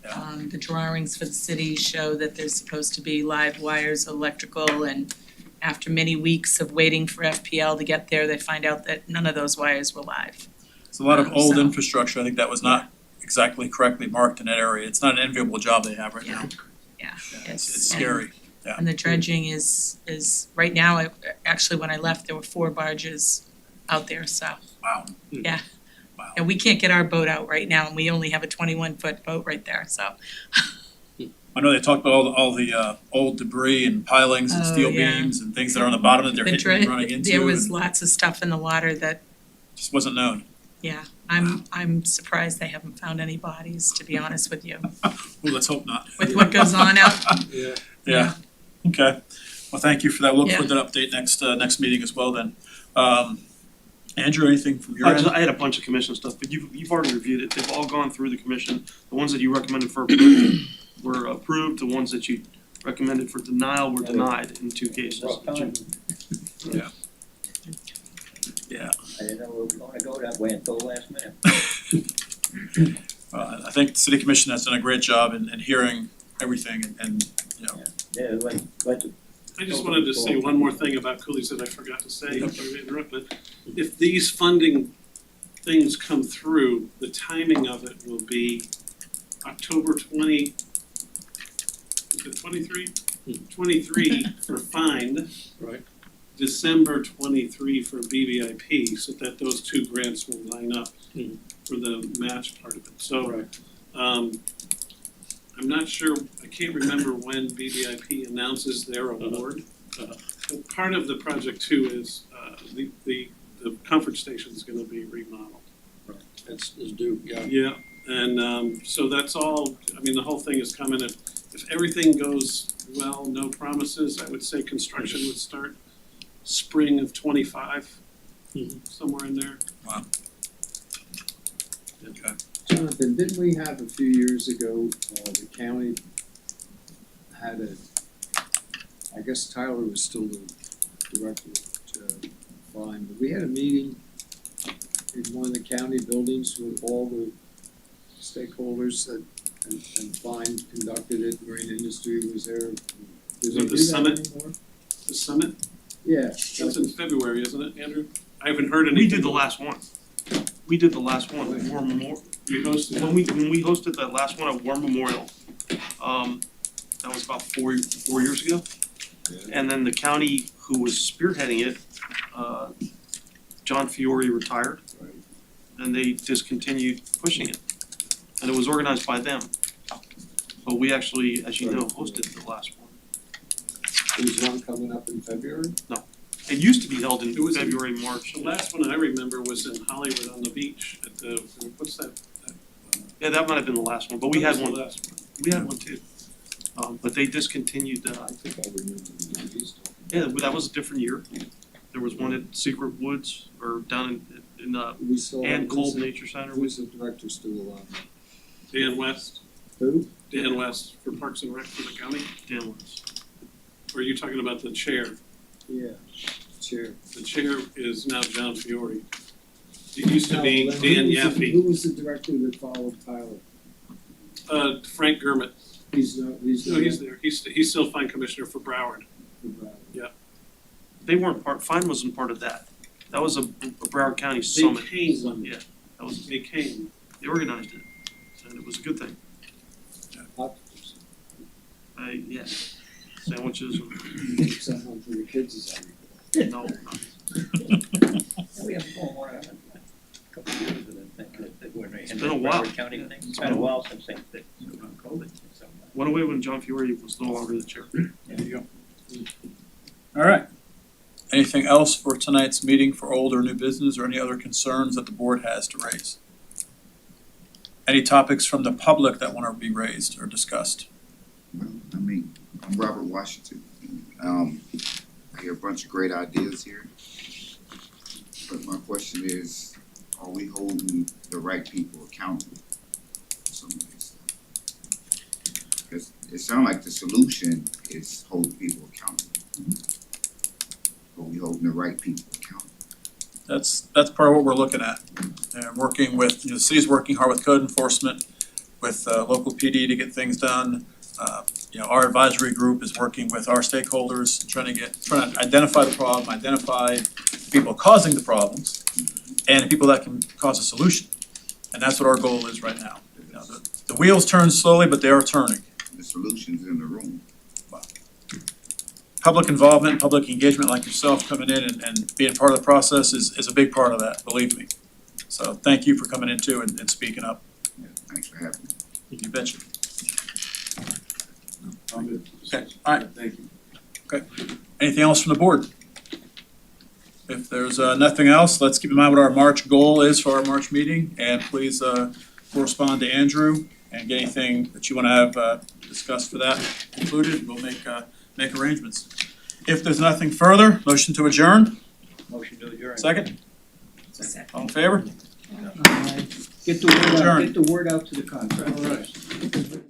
Yeah. The drawings for the city show that there's supposed to be live wires, electrical, and after many weeks of waiting for FPL to get there, they find out that none of those wires were live. It's a lot of old So- infrastructure, I think that was not exactly correctly marked in that area. It's not an enviable job they have right now. Yeah, It's it's scary. Yeah. And the dredging is right now, actually, when I left, there were 4 barges out there, so. Wow. Yeah. Wow. And we can't get our boat out right now, and we only have a 21-foot boat right there, so. I know they talked about all the old debris and pilings and Oh, steel yeah. beams and things that are on the bottom that they're The hitting and dredge, running into there was and lots of stuff in the water that, just wasn't known. yeah, I'm surprised they haven't found any bodies, to be honest with you. Well, let's hope not. With what goes on out, Yeah. Yeah, okay. Well, thank you for that. We'll look Yeah. for that update next meeting as well then. Andrew, anything from your I end? had a bunch of commission stuff, but you've already reviewed it. They've all gone through the commission. The ones that you recommended for approval were approved. The ones that you recommended for denial were denied in 2 cases. Rough time. Yeah. I didn't know we were gonna go that way until the last minute. I think the city commission has done a great job in hearing everything and, you know, Yeah, like I just wanted to say one more thing about coolies that I forgot to say, if I interrupt, but if these funding things come through, the timing of it will be October 23 for find. Right. December 23 for BBIP, so that those 2 grants will line up Mhm. for the match part of it. So, Right. I'm not sure, I can't remember when BBIP announces their award. Uh-huh. But part of the project too is, the comfort station is gonna be remodeled. That's due, yeah. Yeah, and, so that's all, I mean, the whole thing is coming, if everything goes well, no promises, I would say construction would start spring of 25, Mhm. somewhere in there. okay. Jonathan, didn't we have a few years ago, the county had I guess Tyler was still the director at Fine, but we had a meeting in one of the county buildings with all the stakeholders and Fine conducted it, marine industry was there. Does With it the do that summit? anymore? The summit, Yeah. that's in February, isn't it, Andrew? I haven't heard anything. We did the last one. We did the last one, War Memorial. We hosted, When we hosted that last one at War Memorial, that was about four years ago. And then the county who was spearheading it, John Fiore retired. Right. And they discontinued pushing it. And it was organized by them. But we actually, as you know, hosted the last one. There's one coming up in February? It used to be held in It was in- February, March. the last one I remember was in Hollywood on the beach at the, what's that Yeah, that might have been the last one, but we had one, we had one too. But they discontinued, I think I remember he's talking. yeah, but that was a different year. There was one at Secret Woods, or down in We still Ann have, Cold Nature Center. who's the director still alive? Dan West. Who? Dan West for Parks and Rec for the county. Dan West. Or are you talking about the chair? Yeah, chair. The chair is now John Fiore. It used to be Dan Yaffe. Who was the director that followed Tyler? Frank Gurmit. He's not, he's. No, he's there. He's still fine commissioner for Broward. Right. They weren't Fine wasn't part of that. That was a Broward County summit. came. Yeah, that was, they came, they organized it, and it was a good thing. Yeah, sandwiches and, Something for the kids is no, We haven't gone on a couple of years with it, I think, that when they It's had been a the while. Broward County thing. It's been a while since they, on COVID. So, went away when John Fiore was no longer the chair. There you go. All right. Anything else for tonight's meeting for old or new business, or any other concerns that the board has to raise? Any topics from the public that want to be raised or discussed? Well, I mean, I'm Robert Washington. I hear a bunch of great ideas here. But my question is, are we holding the right people accountable for some of this stuff? Because it sounds like the solution is holding people accountable. Are we holding the right people accountable? That's part of what we're looking at. And working with, the city's working hard with code enforcement, with local PD to get things done. Our advisory group is working with our stakeholders, trying to identify the problem, identify people causing the problems, and people that can cause a solution. And that's what our goal is right now. The wheels turn slowly, but they are turning. The solution's in the room. Public involvement, public engagement like yourself coming in and being part of the process is a big part of that, believe me. So thank you for coming in too and speaking up. Yeah, thanks for having me. You betcha. Okay, all right. Thank you. Okay. Anything else from the board? If there's nothing else, let's keep in mind what our March goal is for our March meeting, and please correspond to Andrew and get anything that you want to have discussed for that included. We'll make arrangements. If there's nothing further, motion to adjourn. Motion to adjourn. Second? All in favor? Get the word out, Adjourn. get the word out to the contractors. All right.